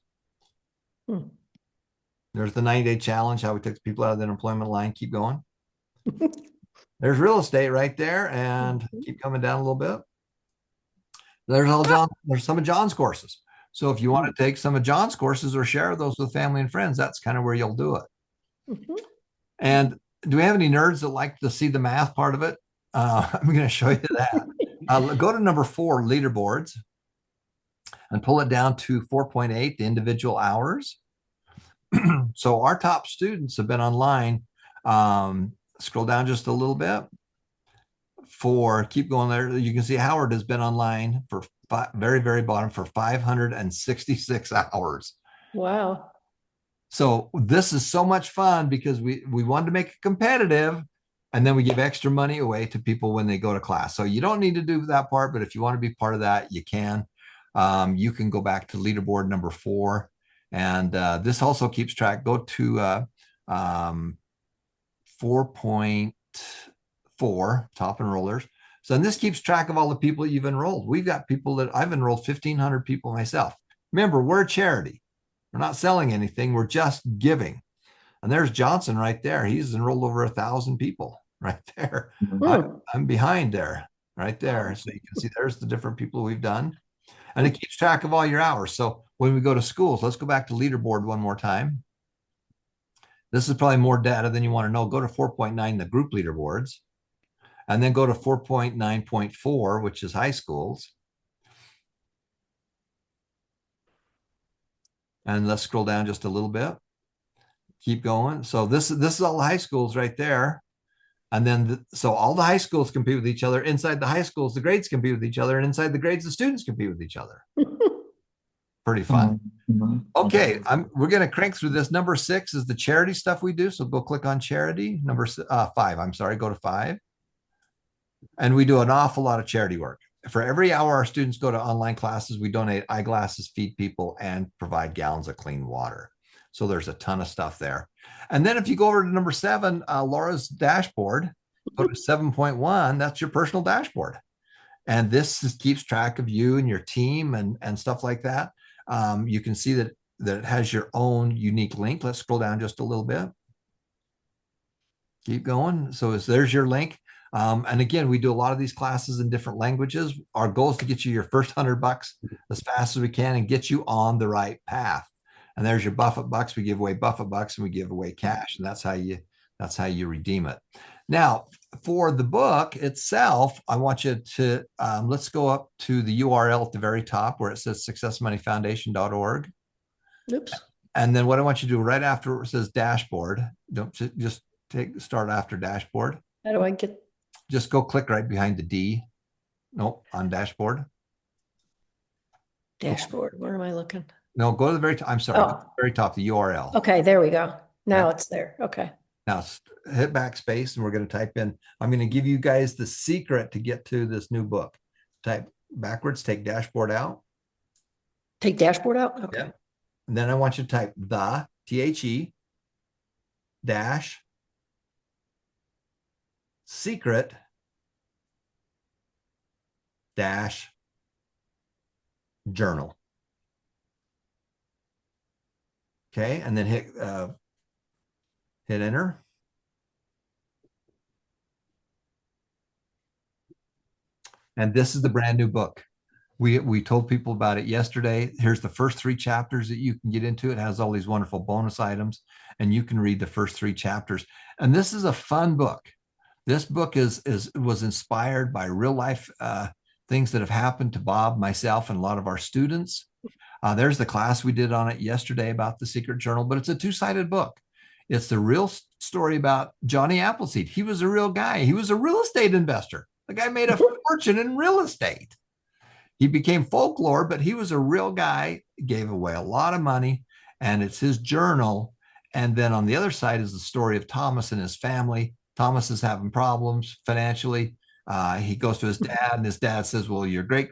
Hmm. There's the 90-day challenge, how we took people out of the unemployment line. Keep going. There's real estate right there, and keep coming down a little bit. There's some of John's courses. So if you want to take some of John's courses or share those with family and friends, that's kind of where you'll do it. Mhm. And do we have any nerds that like to see the math part of it? I'm going to show you that. Go to number 4, leaderboards, and pull it down to 4.8, the individual hours. So our top students have been online. Scroll down just a little bit. Keep going there. You can see Howard has been online for very, very bottom for 566 hours. Wow. So this is so much fun because we wanted to make it competitive, and then we give extra money away to people when they go to class. So you don't need to do that part, but if you want to be part of that, you can. You can go back to leaderboard number 4, and this also keeps track. Go to 4.4, top enrollers. So this keeps track of all the people you've enrolled. We've got people that I've enrolled 1,500 people myself. Remember, we're a charity. We're not selling anything. We're just giving. And there's Johnson right there. He's enrolled over 1,000 people right there. I'm behind there, right there. So you can see there's the different people we've done. And it keeps track of all your hours. So when we go to schools, let's go back to leaderboard one more time. This is probably more data than you want to know. Go to 4.9, the group leaderboards, and then go to 4.9.4, which is high schools. And let's scroll down just a little bit. Keep going. So this is all the high schools right there. And then, so all the high schools compete with each other. Inside the high schools, the grades compete with each other. And inside the grades, the students compete with each other. Pretty fun. Okay, we're going to crank through this. Number 6 is the charity stuff we do. So go click on charity. Number 5, I'm sorry, go to 5. And we do an awful lot of charity work. For every hour our students go to online classes, we donate eyeglasses, feed people, and provide gallons of clean water. So there's a ton of stuff there. And then if you go over to number 7, Laura's dashboard, go to 7.1, that's your personal dashboard. And this keeps track of you and your team and stuff like that. You can see that it has your own unique link. Let's scroll down just a little bit. Keep going. So there's your link. And again, we do a lot of these classes in different languages. Our goal is to get you your first $100 as fast as we can and get you on the right path. And there's your Buffett bucks. We give away Buffett bucks and we give away cash. And that's how you redeem it. Now, for the book itself, I want you to, let's go up to the URL at the very top where it says successmoneyfoundation.org. Oops. And then what I want you to do right after it says dashboard, don't just start after dashboard. How do I get? Just go click right behind the D. Nope, on dashboard. Dashboard. Where am I looking? No, go to the very top. I'm sorry, go to the very top, the URL. Okay, there we go. Now Yeah. it's there. Okay. Now hit backspace and we're going to type in, I'm going to give you guys the secret to get to this new book. Type backwards, take dashboard out. Take dashboard out? Okay. Yeah. And then I want you to type the, THE, dash, secret, dash, journal. Okay, and then hit enter. And this is the brand new book. We told people about it yesterday. Here's the first 3 chapters that you can get into. It has all these wonderful bonus items, and you can read the first 3 chapters. And this is a fun book. This book was inspired by real life things that have happened to Bob, myself, and a lot of our students. There's the class we did on it yesterday about the secret journal, but it's a 2-sided book. It's the real story about Johnny Appleseed. He was a real guy. He was a real estate investor. The guy made a fortune in real estate. He became folklore, but he was a real guy, gave away a lot of money, and it's his journal. And then on the other side is the story of Thomas and his family. Thomas is having problems financially. He goes to his dad, and his dad says, well, your great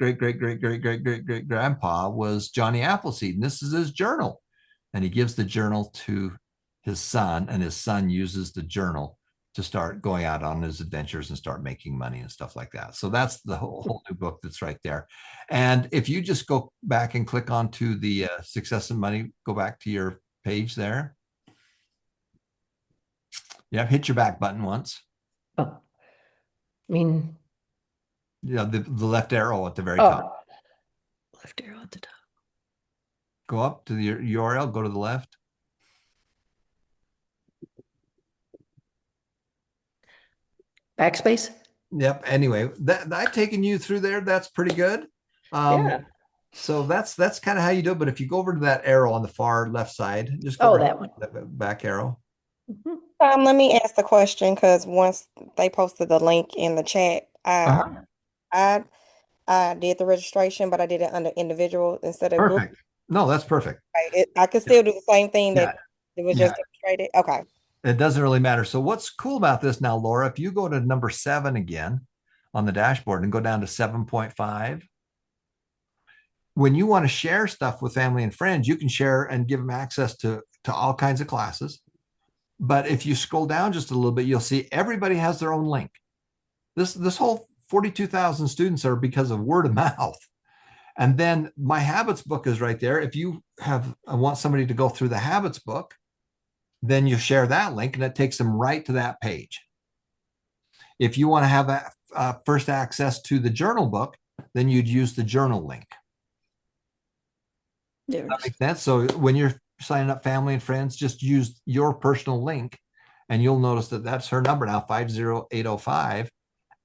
grandpa was Johnny Appleseed, and this is his journal. And he gives the journal to his son, and his son uses the journal to start going out on his adventures and start making money and stuff like that. So that's the whole new book that's right there. And if you just go back and click onto the Success and Money, go back to your page there. Yeah, hit your back button once. Oh, I mean, Yeah, the left arrow at the very top. Left arrow at the top. Go up to the URL, go to the left. Backspace? Yep. Anyway, that I've taken you through there. That's pretty good. Yeah. So that's kind of how you do it. But if you go over to that arrow on the far left side, just go Oh, over that one. that back arrow. Mhm. Let me ask the question because once they posted the link in the chat, I did the registration, but I did it under individual instead of group. Perfect. No, that's perfect. I could still do the same thing Yeah. that it was Yeah. just demonstrated. Okay. It doesn't really matter. So what's cool about this now, Laura, if you go to number 7 again on the dashboard and go down to 7.5, when you want to share stuff with family and friends, you can share and give them access to all kinds of classes. But if you scroll down just a little bit, you'll see everybody has their own link. This whole 42,000 students are because of word of mouth. And then my habits book is right there. If you want somebody to go through the habits book, then you share that link and it takes them right to that page. If you want to have first access to the journal book, then you'd use the journal link. There That it is. makes sense. So when you're signing up family and friends, just use your personal link and you'll notice that that's her number now, 50805.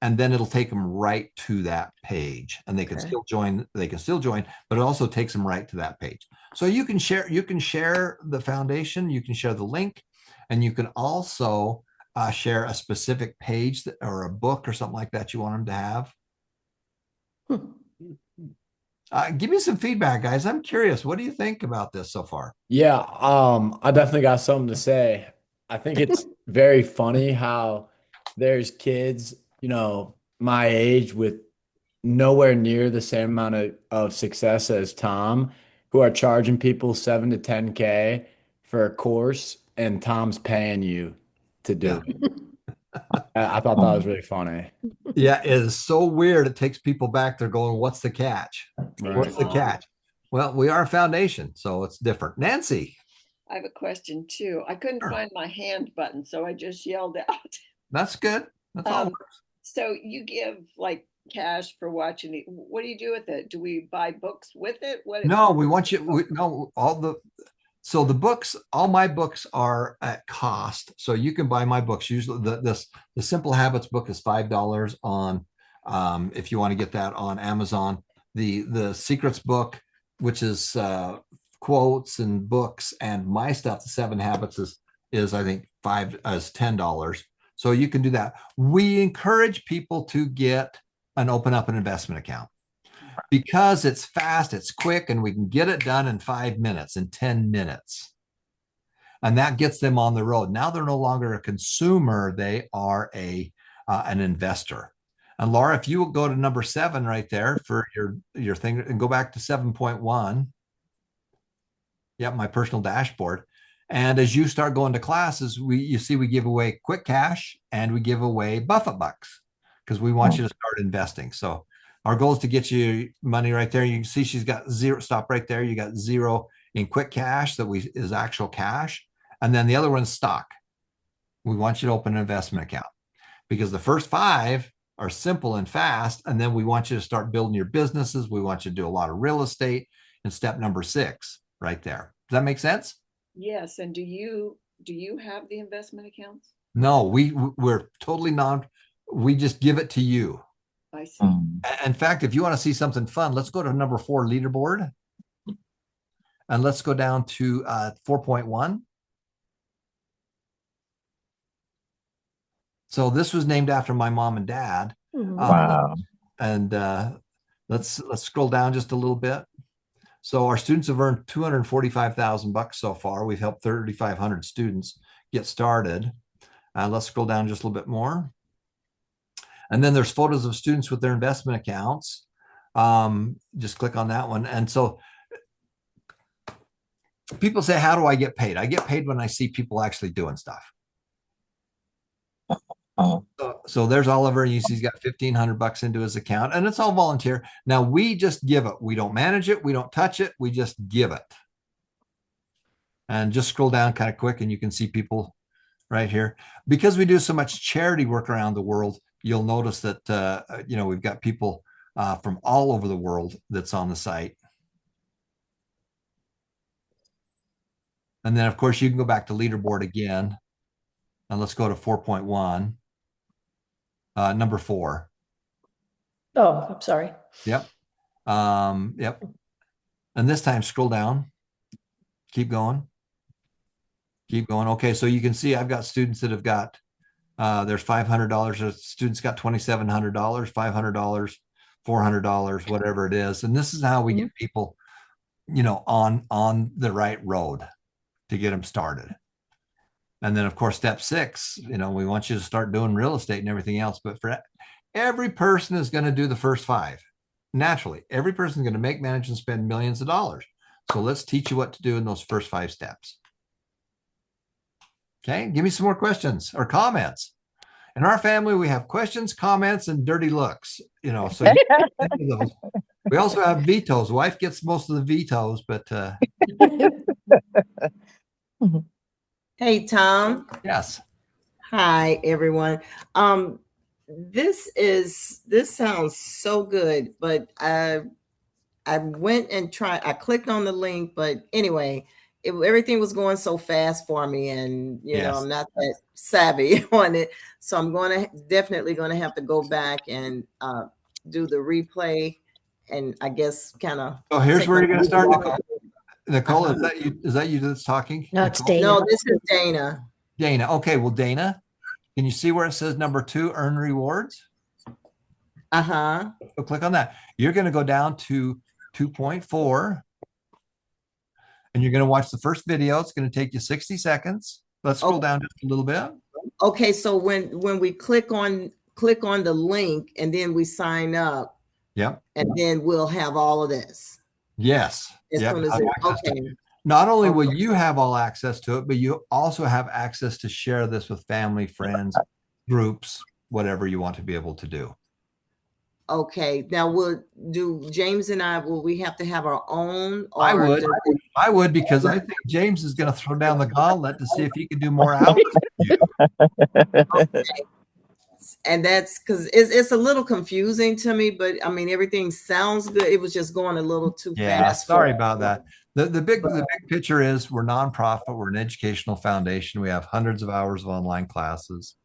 And then it'll take them right to that page and they can Okay. still join. They can still join, but it also takes them right to that page. So you can share the foundation, you can share the link, and you can also share a specific page or a book or something like that you want them to have. Give me some feedback, guys. I'm curious. What do you think about this so far? Yeah, I definitely got something to say. I think it's very funny how there's kids, my age with nowhere near the same amount of success as Tom, who are charging people 7 to 10K for a course, and Tom's paying you to do it. I thought that was really funny. Yeah, it is so weird. It takes people back. They're going, what's the catch? Right. What's the catch? Well, we are a foundation, so it's different. Nancy, I have a question too. I couldn't Sure. find my hand button, so I just yelled out. that's good. That's all. So you give like cash for watching it. What do you do with it? Do we buy books with it? No, we want you. No, so the books, all my books are at cost. So you can buy my books. Usually the Simple Habits book is $5 on, if you want to get that on Amazon. The Secrets book, which is quotes and books, and my stuff, the 7 Habits is I think $10. So you can do that. We encourage people to open up an investment account because it's fast, it's quick, and we can get it done in 5 minutes, in 10 minutes. And that gets them on the road. Now they're no longer a consumer, they are an investor. And Laura, if you will go to number 7 right there for your thing and go back to 7.1. Yep, my personal dashboard. And as you start going to classes, you see we give away quick cash and we give away Buffett bucks because we want you to start investing. So our goal is to get you money right there. You can see she's got 0. Stop right there. You got 0 in quick cash that is actual cash. And then the other one's stock. We want you to open an investment account because the first 5 are simple and fast. And then we want you to start building your businesses. We want you to do a lot of real estate in step number 6 right there. Does that make sense? Yes. And do you have the investment accounts? No, we're totally we just give it to you. I see. In fact, if you want to see something fun, let's go to number 4 leaderboard. And let's go down to 4.1. So this was named after my mom and dad. Wow. And let's scroll down just a little bit. So our students have earned $245,000 so far. We've helped 3,500 students get started. Let's scroll down just a little bit more. And then there's photos of students with their investment accounts. Just click on that one. And so people say, how do I get paid? I get paid when I see people actually doing stuff. So there's Oliver. You see he's got 1,500 bucks into his account, and it's all volunteer. Now we just give it. We don't manage it. We don't touch it. We just give it. And just scroll down kind of quick, and you can see people right here. Because we do so much charity work around the world, you'll notice that we've got people from all over the world that's on the site. And then, of course, you can go back to leaderboard again. And let's go to 4.1. Number 4. Oh, I'm sorry. Yep. Yep. And this time, scroll down. Keep going. Keep going. Okay, so you can see I've got students that have got, there's $500. Students got $2,700, $500, $400, whatever it is. And this is how we get people, on the right road to get them started. And then, of course, step 6, we want you to start doing real estate and everything else. But for every person is going to do the first 5. Naturally, every person is going to make, manage, and spend millions of dollars. So let's teach you what to do in those first 5 steps. Okay, give me some more questions or comments. In our family, we have questions, comments, and dirty looks. So we also have vetoes. Wife gets most of the vetoes, but Hey, Tom. yes. Hi, everyone. This sounds so good, but I went and I clicked on the link, but anyway, everything was going so fast for me, and I'm not that savvy on it. So I'm definitely going to have to go back and do the replay, and I guess kind of. Oh, here's where you're going to start, Nicole. Nicole, is that you that's talking? No, it's Dana. No, this is Dana. Dana. Okay, well, Dana, can you see where it says number 2, earn rewards? Uh-huh. So click on that. You're going to go down to 2.4, and you're going to watch the first video. It's going to take you 60 seconds. Let's scroll down just a little bit. Okay, so when we click on the link and then we sign up, yep, and then we'll have all of this. Yes. Yep. Okay. Not only will you have all access to it, but you also have access to share this with family, friends, groups, whatever you want to be able to do. Okay. Now, James and I, will we have to have our own? Or I would, because I think James is going to throw down the gauntlet to see if he can do more hours. Okay. And that's because it's a little confusing to me, but I mean, everything sounds good. It was just going a little too fast. Sorry about that. The big picture is we're nonprofit. We're an educational foundation. We have hundreds of hours of online classes.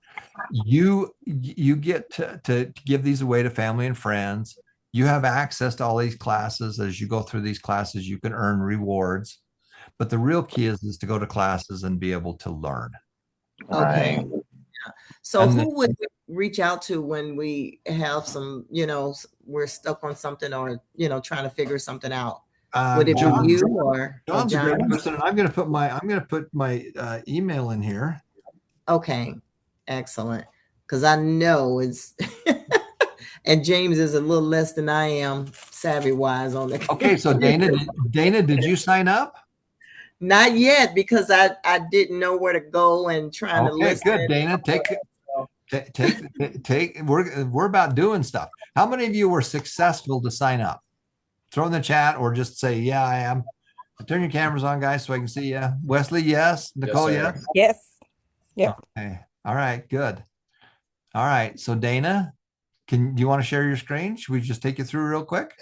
You get to give these away to family and friends. You have access to all these classes. As you go through these classes, you can earn rewards. But the real key is to go to classes and be able to learn. Okay. Yeah. So who would we reach out to when we have some, we're stuck on something, or, trying to figure something out? Would it be you or John's John? a great person, and I'm going to put my email in here. Okay, excellent. Because I know it's, and James is a little less than I am savvy wise on it. Okay, so Dana, did you sign up? Not yet, because I didn't know where to go and trying to listen. Good, Dana. We're about doing stuff. How many of you were successful to sign up? Throw in the chat, or just say, yeah, I am. Turn your cameras on, guys, so I can see you. Wesley, yes. Nicole, yes. Yes. Yep. Okay. All right, good. All right. So Dana, do you want to share your screen? Should we just take you through real quick?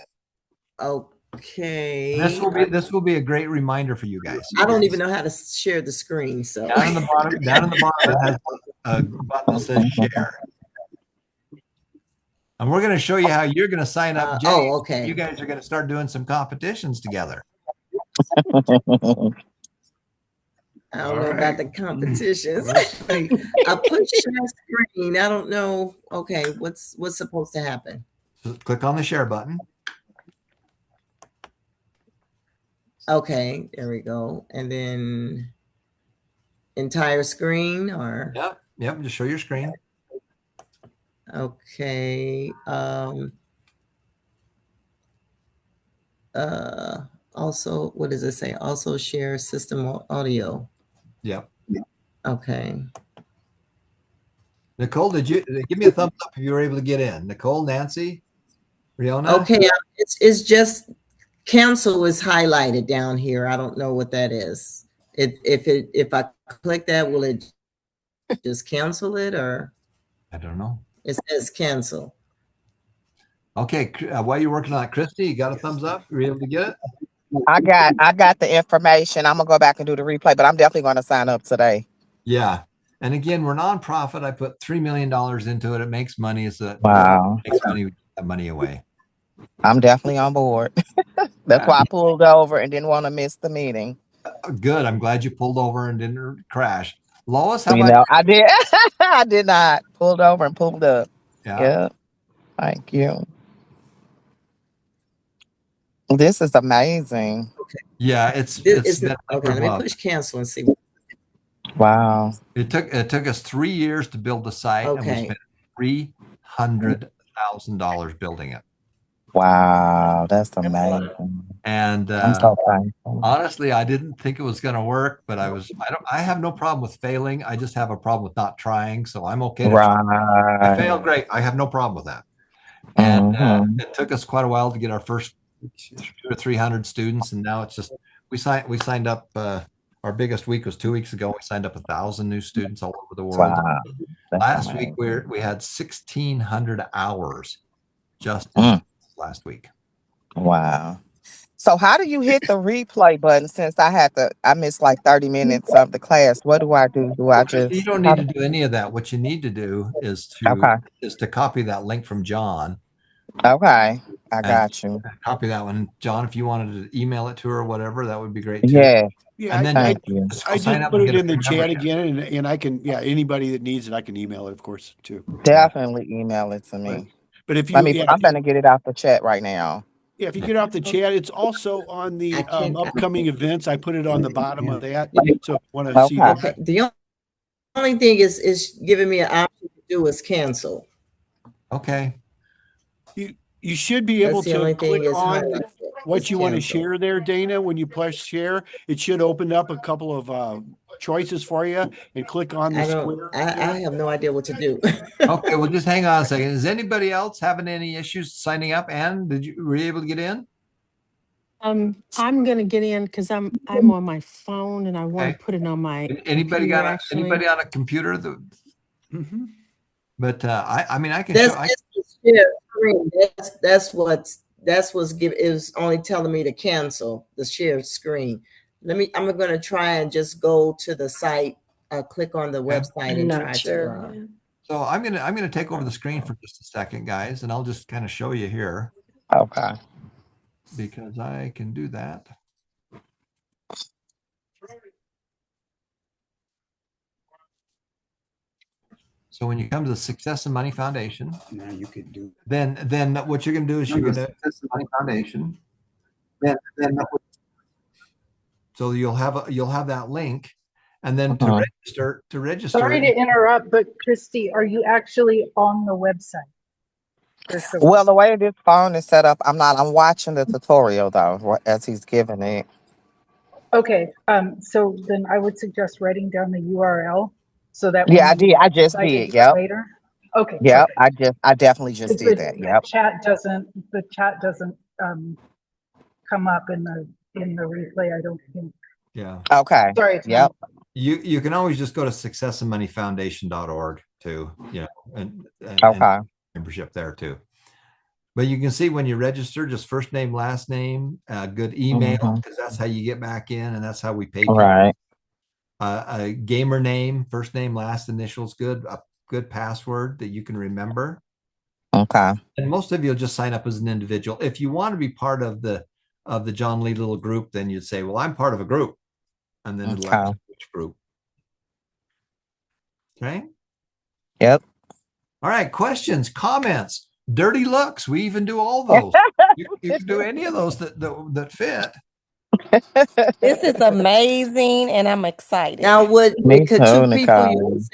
Okay. This will be a great reminder for you guys. I don't even know how to share the screen. So down in the bottom, it has a button that says share. And we're going to show you how you're going to sign up. Okay. You guys are going to start doing some competitions together. I don't know about the competitions. I put share screen. I don't know. Okay, what's supposed to happen? So click on the share button. Okay, there we go. And then entire screen, or Yep, just show your screen. Okay. Also, what does it say? Also share system audio. Yep. Okay. Nicole, give me a thumbs up if you were able to get in? Nicole, Nancy, Riona? Okay, it's just cancel is highlighted down here. I don't know what that is. If I click that, will it just cancel it, or I don't know. it says cancel? Okay, while you're working on it, Christy, you got a thumbs up? Were you able to get it? I got the information. I'm gonna go back and do the replay, but I'm definitely gonna sign up today. Yeah. And again, we're nonprofit. I put $3 million into it. It makes money. It's a Wow. makes money away. I'm definitely on board. That's why I pulled over and didn't want to miss the meeting. Good. I'm glad you pulled over and didn't crash. Lois, how You about know, I did. I did not. Pulled over and pulled up. Yeah. Yeah. Thank you. This is amazing. Yeah, it's been okay. Let me push cancel and see. Wow. It took us 3 years to build the site, and we Okay. spent $300,000 building it. Wow. That's amazing. And I'm so thankful. honestly, I didn't think it was going to work, but I have no problem with failing. I just have a problem with not trying. So I'm okay to try. I failed great. I have no problem with that. And it took us quite a while to get our first 200 or 300 students, and now it's just we signed up. Our biggest week was 2 weeks ago. We signed up 1,000 new students all over the world. Wow. Last week we had 1,600 hours just last week. Wow. So how do you hit the replay button, since I missed like 30 minutes of the class? What do I do? Do I just You don't need to do any of that. What you need to do is to copy that link from John. Okay. I got you. Copy that one. John, if you wanted to email it to her or whatever, that would be great too. Yeah. Yeah, And then Thank you. I sign just up put and it get in the a chat membership. again, and I can, anybody that needs it, I can email it, of course, too. Definitely email it to me. But if you, I'm gonna get it out the chat right now. yeah, if you get off the chat, it's also on the upcoming events. I put it on the bottom of that. So if you want to see that. Okay. The only thing is giving me an option to do is cancel. Okay. You should be able That's the only to thing click is on highlighted. what It's you want to cancel. share there, Dana. When you press share, it should open up a couple of choices for you, and click on the square. I have no idea what to do. Okay, well, just hang on a second. Is anybody else having any issues signing up? Ann, were you able to get in? I'm gonna get in because I'm on my phone and I want to put it on my Anybody computer, got anybody on a computer? But I mean, I can That's show. the share screen. That's what's it was only telling me to cancel the share screen. I'm going to try and just go to the site, click on the website and try to. So I'm gonna take over the screen for just a second, guys, and I'll just kind of show you here. Okay. Because I can do that. So when you come to the Success and Money Foundation, now you can do. Then what you're going to do is you're going to Success and Money Foundation. So you'll have that link, and then to register. Sorry to interrupt, but Christy, are you actually on the website? Well, the way this phone is set up, I'm not. I'm watching the tutorial though, as he's giving it. Okay, so then I would suggest writing down the URL so that I did. I just did. Yep. Later. Okay. Yep. Okay. I definitely just did that. Yep. The chat doesn't come up in the replay, I don't think. Yeah. Okay. Sorry. Yep. You can always just go to successandmoneyfoundation.org too, and membership there too. But you can see when you register, just first name, last name, good email, because that's how you get back in, and that's how we pay people. Right. A gamer name, first name, last initials, good, a good password that you can remember. Okay. And most of you will just sign up as an individual. If you want to be part of the John Lee Little group, then you'd say, well, I'm part of a group. And then it'll ask which group. Okay. Yep. All right. Questions, comments, dirty looks. We even do all those. you can do any of those that fit. This is amazing, and I'm excited. Now, could two people use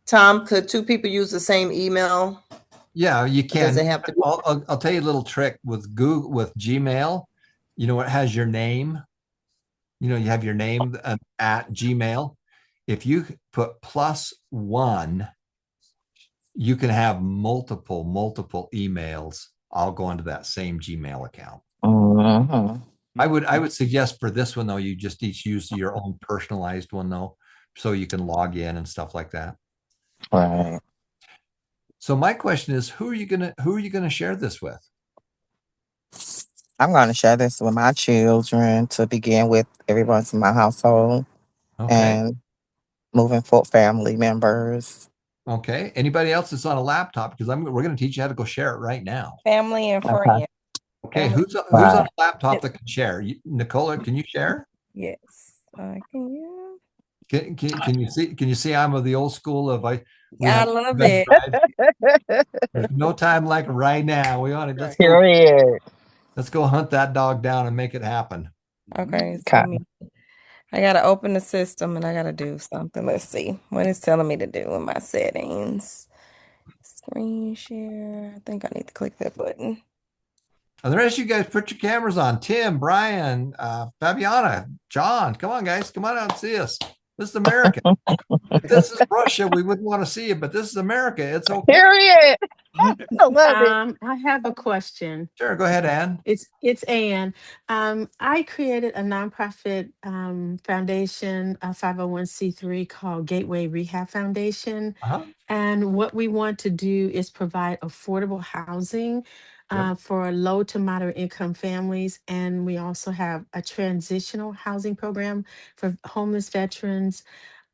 Tom, could two people use the same email? Yeah, you can. Does it have to be? I'll tell you a little trick with Google, with Gmail. It has your name. you have your name at Gmail. If you put +1, you can have multiple emails. I'll go into that same Gmail account. Mhm. I would suggest for this one though, you just each use your own personalized one though, so you can log in and stuff like that. Right. So my question is, who are you gonna share this with? I'm going to share this with my children to begin with, everyone's in my household, Okay. and moving forward, family members. Okay. Anybody else that's on a laptop? Because we're going to teach you how to go share it right now. Family and Okay. friends. Okay. Family. Who's on Right. a laptop that can share? Nicola, can you share? Yes, I can. Can you see I'm of the old school of we I have love it. there's no time like right now. We want to Period. let's go hunt that dog down and make it happen. Okay, Okay. so I gotta open the system and I gotta do something. Let's see what it's telling me to do in my settings. Screen share. I think I need to click that button. And the rest of you guys put your cameras on. Tim, Brian, Fabiana, John, come on, guys. Come on out and see us. This is America. If this is Russia, we wouldn't want to see it, but this is America. It's okay. Period. I love it. I have a question. Sure, go ahead, Ann. It's Ann. I created a nonprofit foundation, a 501c3 called Gateway Rehab Foundation. Uh-huh. And what we want to do is provide affordable housing Yep. for low to moderate income families. And we also have a transitional housing program for homeless veterans,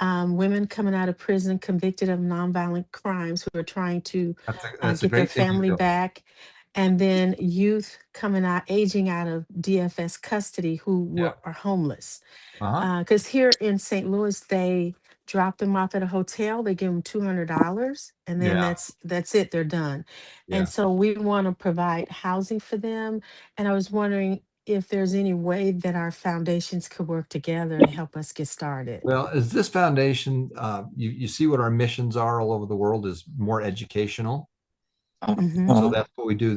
women coming out of prison convicted of nonviolent crimes who are trying to That's a get their great thing you're family doing. back. And then youth coming out, aging out of DFS custody are homeless. Uh-huh. Because here in St. Louis, they drop them off at a hotel, they give them $200, and then Yeah. that's it, they're done. Yeah. And so we want to provide housing for them. And I was wondering if there's any way that our foundations could work together to help us get started. Well, is this foundation, you see what our missions are all over the world, is more educational. Mhm. So that's what we do.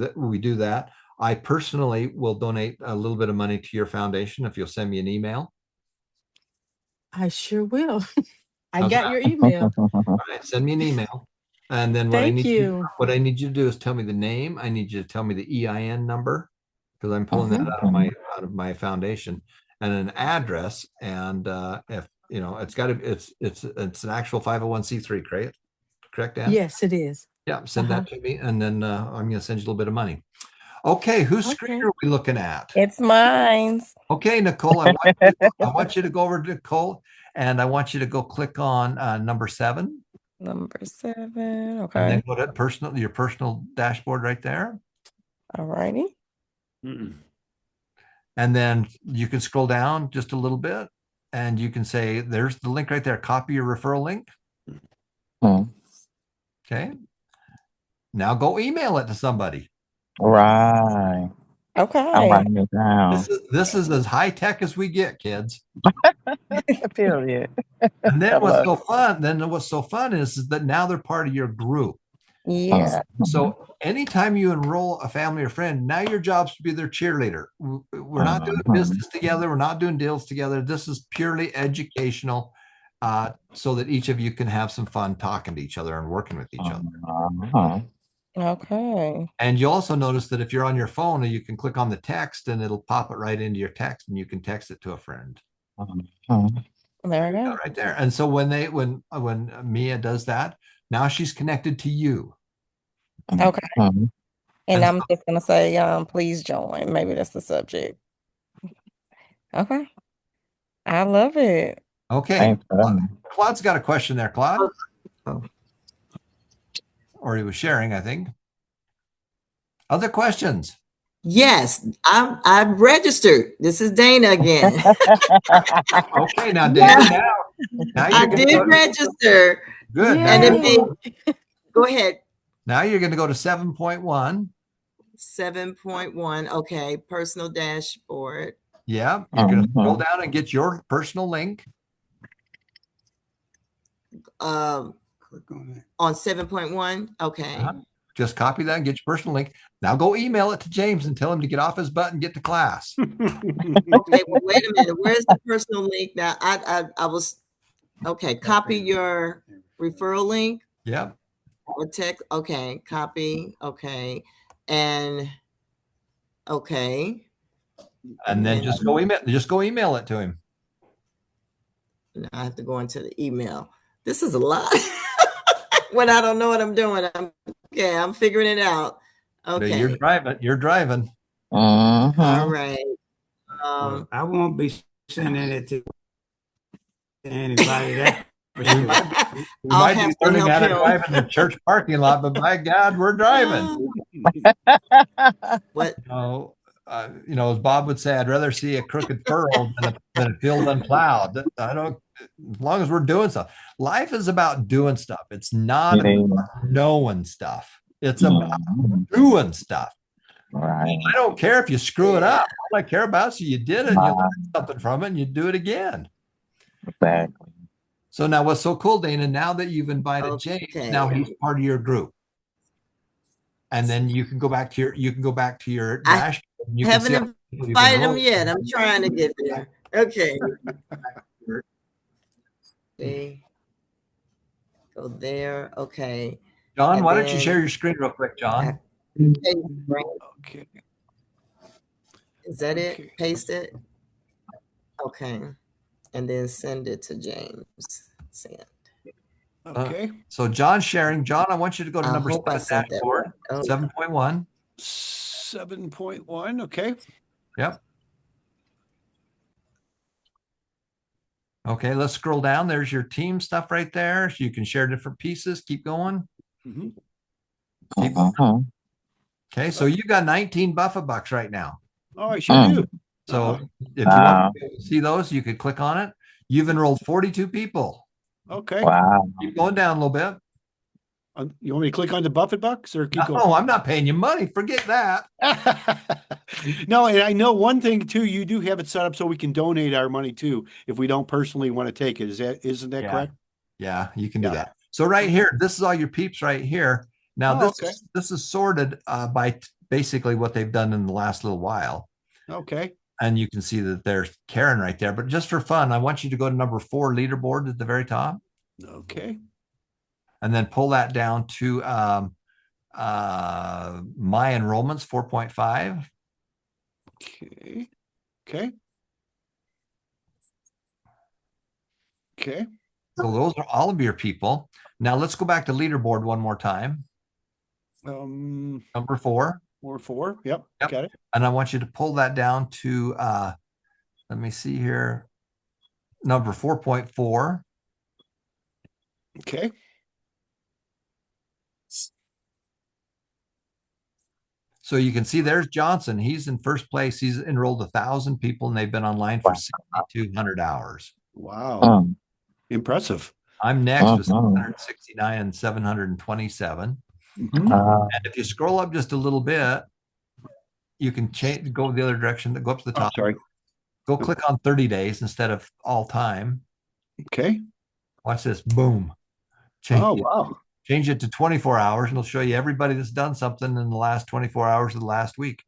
That I personally will donate a little bit of money to your foundation if you'll send me an email. I sure will. I How's got that? your email. All right, send me an email. And then Thank you. what I need you to do is tell me the name. I need you to tell me the EIN number, because I'm pulling that Mhm. out of my foundation, and an address. And if it's an actual 501c3, correct, Ann? Yes, it is. Yeah, send Uh-huh. that to me, and then I'm going to send you a little bit of money. Okay, whose screen Okay. are we looking at? It's mine. Okay, Nicole, I want you to go over to Nicole, and I want you to go click on number 7. Number 7. And Okay. then go to your personal dashboard right there. All righty. And then you can scroll down just a little bit, and you can say, there's the link right there. Copy your referral link. Okay. Now go email it to somebody. Right. I'm Okay. writing it down. This is as high tech as we get, kids. Period. And then I what's love so fun is that now they're part of your group. Yeah. So anytime you enroll a family or friend, now your job's to be their cheerleader. We're not doing business together. We're not doing deals together. This is purely educational, so that each of you can have some fun talking to each other and working with each other. Okay. And you also notice that if you're on your phone, you can click on the text and it'll pop it right into your text, and you can text it to a friend. There we go. Right there. And so when Mia does that, now she's connected to you. Okay. And And I'm just gonna say, please join. Maybe that's the subject. Okay. I love it. Okay. Claude's got a question there, Claude. Or he was sharing, I think. Other questions? Yes, I've registered. This is Dana again. Okay, now Dana, now I did register. Good. And it made, go ahead. Now you're going to go to 7.1. 7.1. Okay, personal dashboard. Yeah, you're going to scroll down and get your personal link. On 7.1. Okay. Just copy that and get your personal link. Now go email it to James and tell him to get off his butt and get to class. Okay, well, wait a minute. Where's the personal link now? I was okay. Copy your referral link Yep. or text. Okay, copy. Okay, and okay, And then just go email it to him. now I have to go into the email. This is a lot. When I don't know what I'm doing, I'm figuring it out. Okay. You're driving. All right. Well, I won't be sending it to anybody. That for We sure. might be learning how to drive in the church parking lot, but by God, we're driving. What? You know, as Bob would say, I'd rather see a crooked furrow than a field unplowed. I don't, as long as we're doing stuff. Life is about doing stuff. It's not about knowing stuff. It's about doing stuff. Right. I don't care if you screw it up. All I care about is you did it and you learned something from it and you do it again. Exactly. So now what's so cool, Dana, now that you've invited James, now he's part of your group. And then you can go back to your dashboard. I haven't invited him yet. I'm trying to get there. Okay. Okay. Go there. Okay. John, why don't you share your screen real quick, John? Okay. Is that it? Paste it. Okay. And then send it to James. Send. Okay. So John's sharing. John, I want you to go to number 7 dashboard. 7.1. 7.1. Okay. Yep. Okay, let's scroll down. There's your team stuff right there. So you can share different pieces. Keep going. Keep going. Okay, so you got 19 Buffa Bucks right now. Oh, I sure do. So if you want to see those, you could click on it. You've enrolled 42 people. Okay. Wow. Keep going down a little bit. You want me to click on the Buffett Bucks or keep going? Oh, I'm not paying you money. Forget that. No, and I know one thing too. You do have it set up so we can donate our money too if we don't personally want to take it. Isn't that correct? Yeah, you can do that. So right here, this is all your peeps right here. Now this is sorted by basically what they've done in the last little while. Okay. And you can see that there's Karen right there. But just for fun, I want you to go to number 4 leaderboard at the very top. Okay. And then pull that down to my enrollments 4.5. Okay. Okay. Okay. So those are all of your people. Now let's go back to leaderboard one more time. Number 4. Or 4. Yep. Got it. And I want you to pull that down to let me see here. Number 4.4. Okay. So you can see there's Johnson. He's in first place. He's enrolled 1,000 people and they've been online for 6,200 hours. Wow. Impressive. I'm next with 769 and 727. And if you scroll up just a little bit, you can go the other direction, go up to the top. Sorry. Go click on 30 days instead of all time. Okay. Watch this. Boom. Wow. Change it to 24 hours and it'll show you everybody that's done something in the last 24 hours of the last week.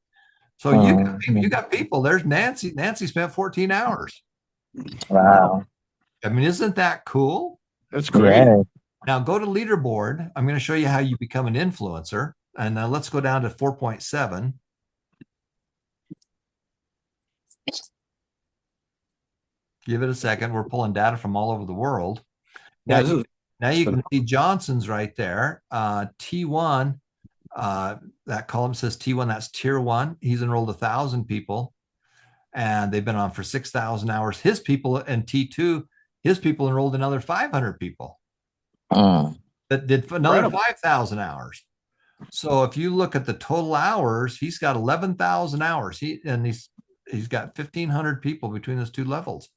So you got people. There's Nancy. Nancy spent 14 hours. Wow. I mean, isn't that cool? That's great. Yeah. Now go to leaderboard. I'm going to show you how you become an influencer. And now let's go down to 4.7. Give it a second. We're pulling data from all over the world. Now you can see Johnson's right there. T1, that column says T1, that's tier 1. He's enrolled 1,000 people and they've been on for 6,000 hours. His people in T2, his people enrolled another 500 people that did another 5,000 hours. So if you look at the total hours, he's got 11,000 hours. He's got 1,500 people between those two levels.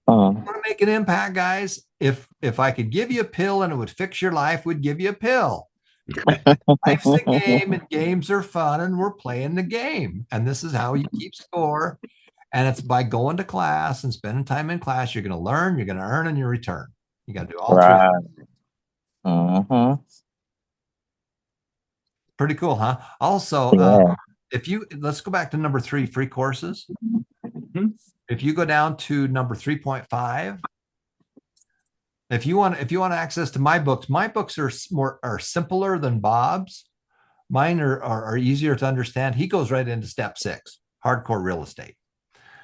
Want to make an impact, guys? If I could give you a pill and it would fix your life, we'd give you a pill. Life's a game and games are fun and we're playing the game. And this is how you keep score. And it's by going to class and spending time in class. You're going to learn, you're going to earn, and you return. You got to do all three. Pretty cool, huh? Also, Yeah. let's go back to number 3, free courses. Mhm. If you go down to number 3.5, if you want access to my books are simpler than Bob's. Mine are easier to understand. He goes right into step 6, hardcore real estate,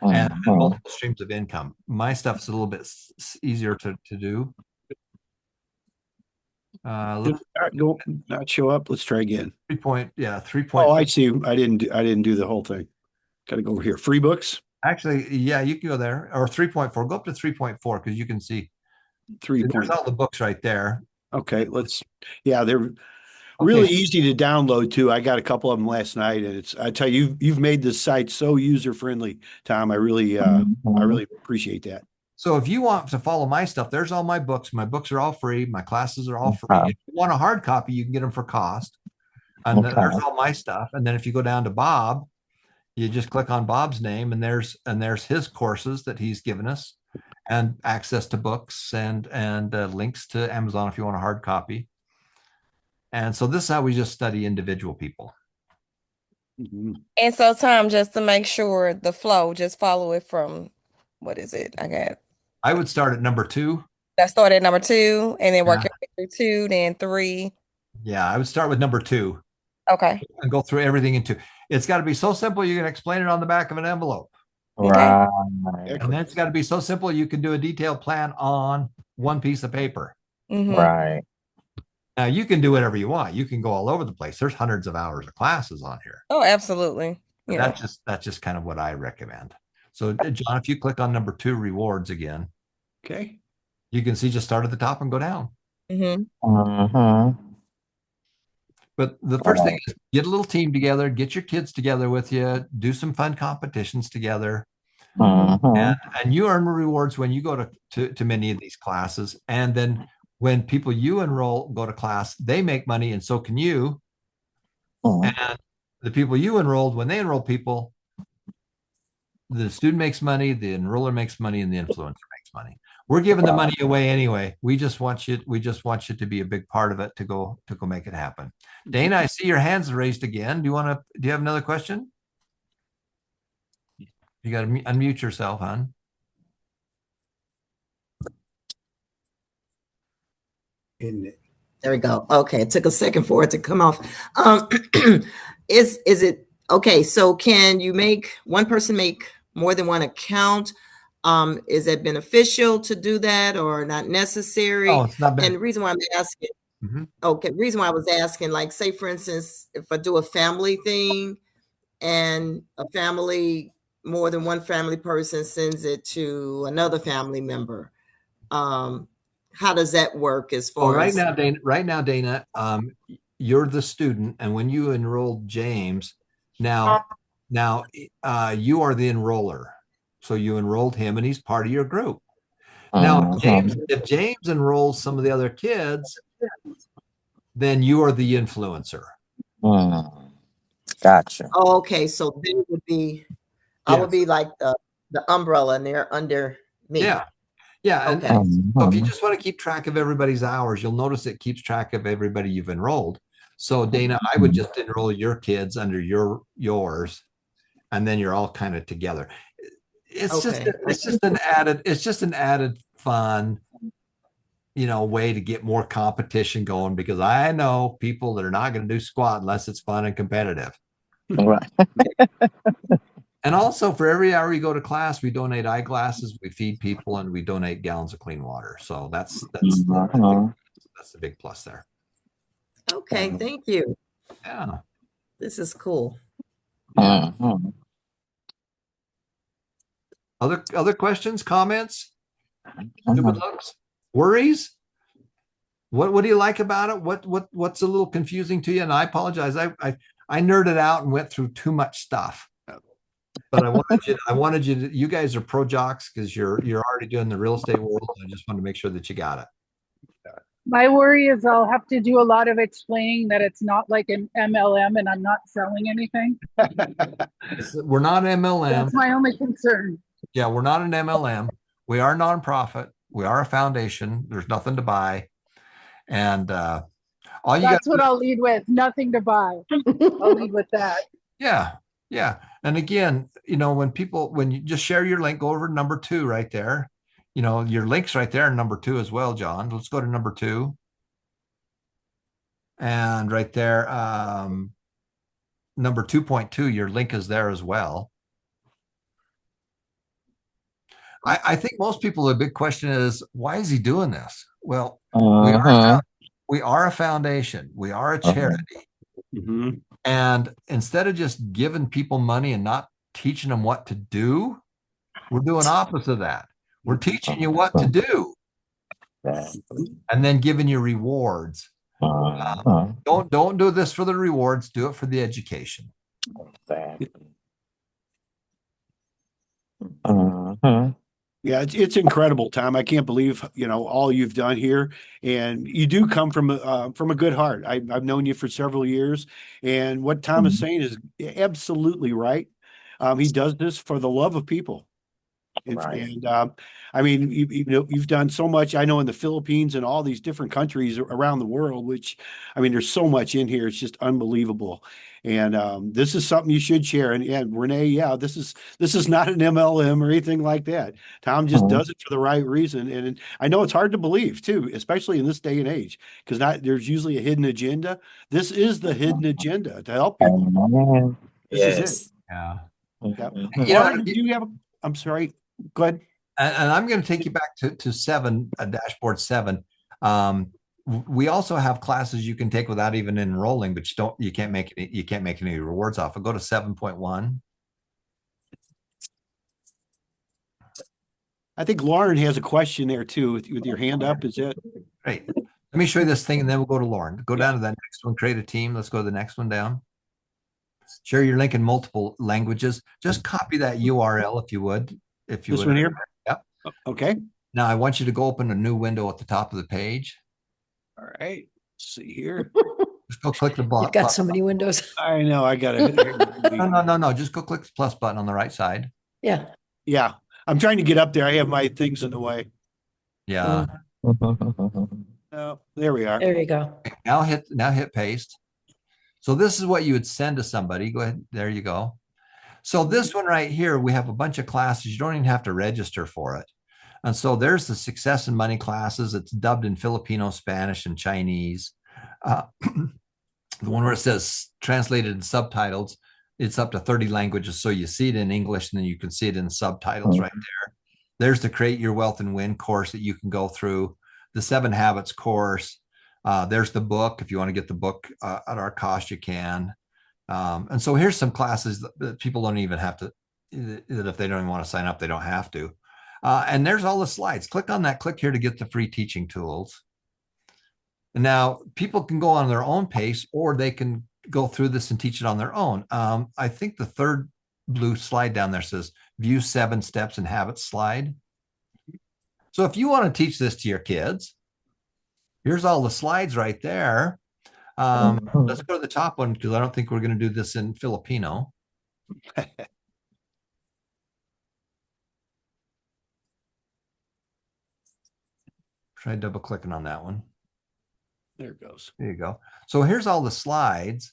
and multiple streams of income. My stuff's a little bit easier to do. Did not show up. Let's try again. 3. Oh, I see. I didn't do the whole thing. Got to go over here. Free books. Actually, yeah, you can go there, or 3.4. Go up to 3.4 because you can see 3 there's all the books right there. Okay, they're really Okay. easy to download too. I got a couple of them last night, and I tell you, you've made this site so user friendly, Tom. I really appreciate that. So if you want to follow my stuff, there's all my books. My books are all free. My classes are all free. If you want a hard copy, you can get them for cost. And there's all my stuff. And then if you go down to Bob, you just click on Bob's name, and there's his courses that he's given us, and access to books and links to Amazon if you want a hard copy. And so this is how we just study individual people. Mm-hmm. And so, Tom, just to make sure the flow, just follow it from, what is it? I would start at number 2. That started at number 2 and then work your way through 2, then 3. Yeah, I would start with number 2. Okay. And go through everything into. It's got to be so simple you can explain it on the back of an envelope. Right. And then it's got to be so simple you can do a detailed plan on one piece of paper. Mm-hmm. Right. Now you can do whatever you want. You can go all over the place. There's hundreds of hours of classes on here. Oh, absolutely. Yeah. That's just kind of what I recommend. So, John, if you click on number 2, rewards again, okay, you can see just start at the top and go down. Mm-hmm. But the first thing is get a little team together, get your kids together with you, do some fun competitions together. And you earn rewards when you go to many of these classes. And then when people you enroll go to class, they make money, and so can you. And the people you enrolled, when they enroll people, the student makes money, the enroller makes money, and the influencer makes money. We're giving the money away anyway. We just want you to be a big part of it to go make it happen. Dana, I see your hands raised again. Do you have another question? You got to unmute yourself, hon. Isn't it? There we go. Okay, it took a second for it to come off. Is it okay? So can you make one person make more than one account? Is it beneficial to do that or not necessary? Oh, it's not bad. And the reason why I'm asking, reason why I was asking, like, say for instance, if I do a family thing and more than one family person sends it to another family member, how does that work as far right as now, Dana, you're the student, and when you enrolled James, now you are the enroller. So you enrolled him, and he's part of your group. Now, if James enrolls some of the other kids, then you are the influencer. Gotcha. Oh, okay, so they would be, I would be like the umbrella, and they're under me. Yeah. Okay. And so if you just want to keep track of everybody's hours, you'll notice it keeps track of everybody you've enrolled. So Dana, I would just enroll your kids under yours, and then you're all kind of together. It's just an added fun, way to get more competition going, because I know people that are not going to do squat unless it's fun and competitive. Right. And also, for every hour you go to class, we donate eyeglasses, we feed people, and we donate gallons of clean water. So that's the big plus there. Okay, thank you. Yeah. This is cool. Other questions, comments, worries? What do you like about it? What's a little confusing to you? And I apologize. I nerded out and went through too much stuff. But I wanted you to, you guys are pro jocks because you're already doing the real estate world. I just wanted to make sure that you got it. My worry is I'll have to do a lot of explaining that it's not like an MLM and I'm not selling anything. We're not MLM. That's my only concern. Yeah, we're not an MLM. We are nonprofit. We are a foundation. There's nothing to buy. And All you got. That's what I'll lead with. Nothing to buy. I'll lead with that. Yeah. Yeah. And again, when you just share your link, go over to number 2 right there. Your link's right there in number 2 as well, John. Let's go to number 2. And right there, number 2.2, your link is there as well. I think most people, the big question is, why is he doing this? Well, we are a foundation. We are a charity. Mhm. And instead of just giving people money and not teaching them what to do, we're doing opposite of that. We're teaching you what to do and then giving you rewards. Don't do this for the rewards. Do it for the education. Yeah, it's incredible, Tom. I can't believe, all you've done here. And you do come from a good heart. I've known you for several years. And what Tom is saying is absolutely right. He does this for the love of people. And I mean, you've done so much. I know in the Philippines and all these different countries around the world, which, I mean, there's so much in here. It's just unbelievable. And this is something you should share. And Renee, yeah, this is not an MLM or anything like that. Tom just does it for the right reason. And I know it's hard to believe too, especially in this day and age, because there's usually a hidden agenda. This is the hidden agenda to help people. This is it. Yeah. Yeah. Lauren, do you have I'm sorry. Go ahead. And I'm going to take you back to 7, dashboard 7. We also have classes you can take without even enrolling, but you can't make any rewards off. I'll go to 7.1. I think Lauren has a question there too with your hand up. Is it? Great. Let me show you this thing and then we'll go to Lauren. Go down to that next one, create a team. Let's go to the next one down. Share your link in multiple languages. Just copy that URL if you would. This one here? Yep. Okay. Now I want you to go open a new window at the top of the page. All right. Let's see here. Just go click the button. You've got so many windows. I know. I got it. No. Just go click the plus button on the right side. Yeah. Yeah. I'm trying to get up there. I have my things in the way. Yeah. Oh, there we are. There you go. Now hit paste. So this is what you would send to somebody. Go ahead. There you go. So this one right here, we have a bunch of classes. You don't even have to register for it. And so there's the Success and Money classes. It's dubbed in Filipino, Spanish, and Chinese. The one where it says translated in subtitles, it's up to 30 languages. So you see it in English and then you can see it in subtitles right there. There's the Create Your Wealth and Win course that you can go through. The 7 Habits course. There's the book. If you want to get the book at our cost, you can. And so here's some classes that people don't even have to, that if they don't even want to sign up, they don't have to. And there's all the slides. Click on that, click here to get the free teaching tools. And now people can go on their own pace or they can go through this and teach it on their own. I think the third blue slide down there says view 7 steps and habits slide. So if you want to teach this to your kids, here's all the slides right there. Let's go to the top one because I don't think we're going to do this in Filipino. Try double clicking on that one. There it goes. There you go. So here's all the slides.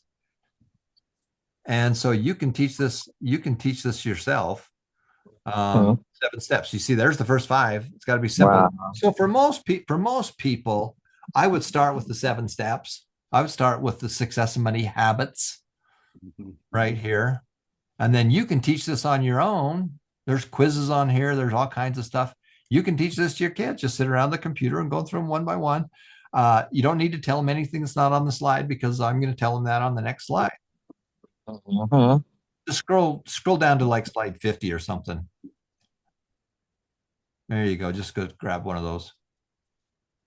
And so you can teach this yourself. 7 steps. You see, there's the first 5. It's got to be simple. Wow. So for most people, I would start with the 7 steps. I would start with the Success and Money habits right here. And then you can teach this on your own. There's quizzes on here. There's all kinds of stuff. You can teach this to your kids. Just sit around the computer and go through them one by one. You don't need to tell them anything that's not on the slide because I'm going to tell them that on the next slide. Just scroll down to like slide 50 or something. There you go. Just go grab one of those.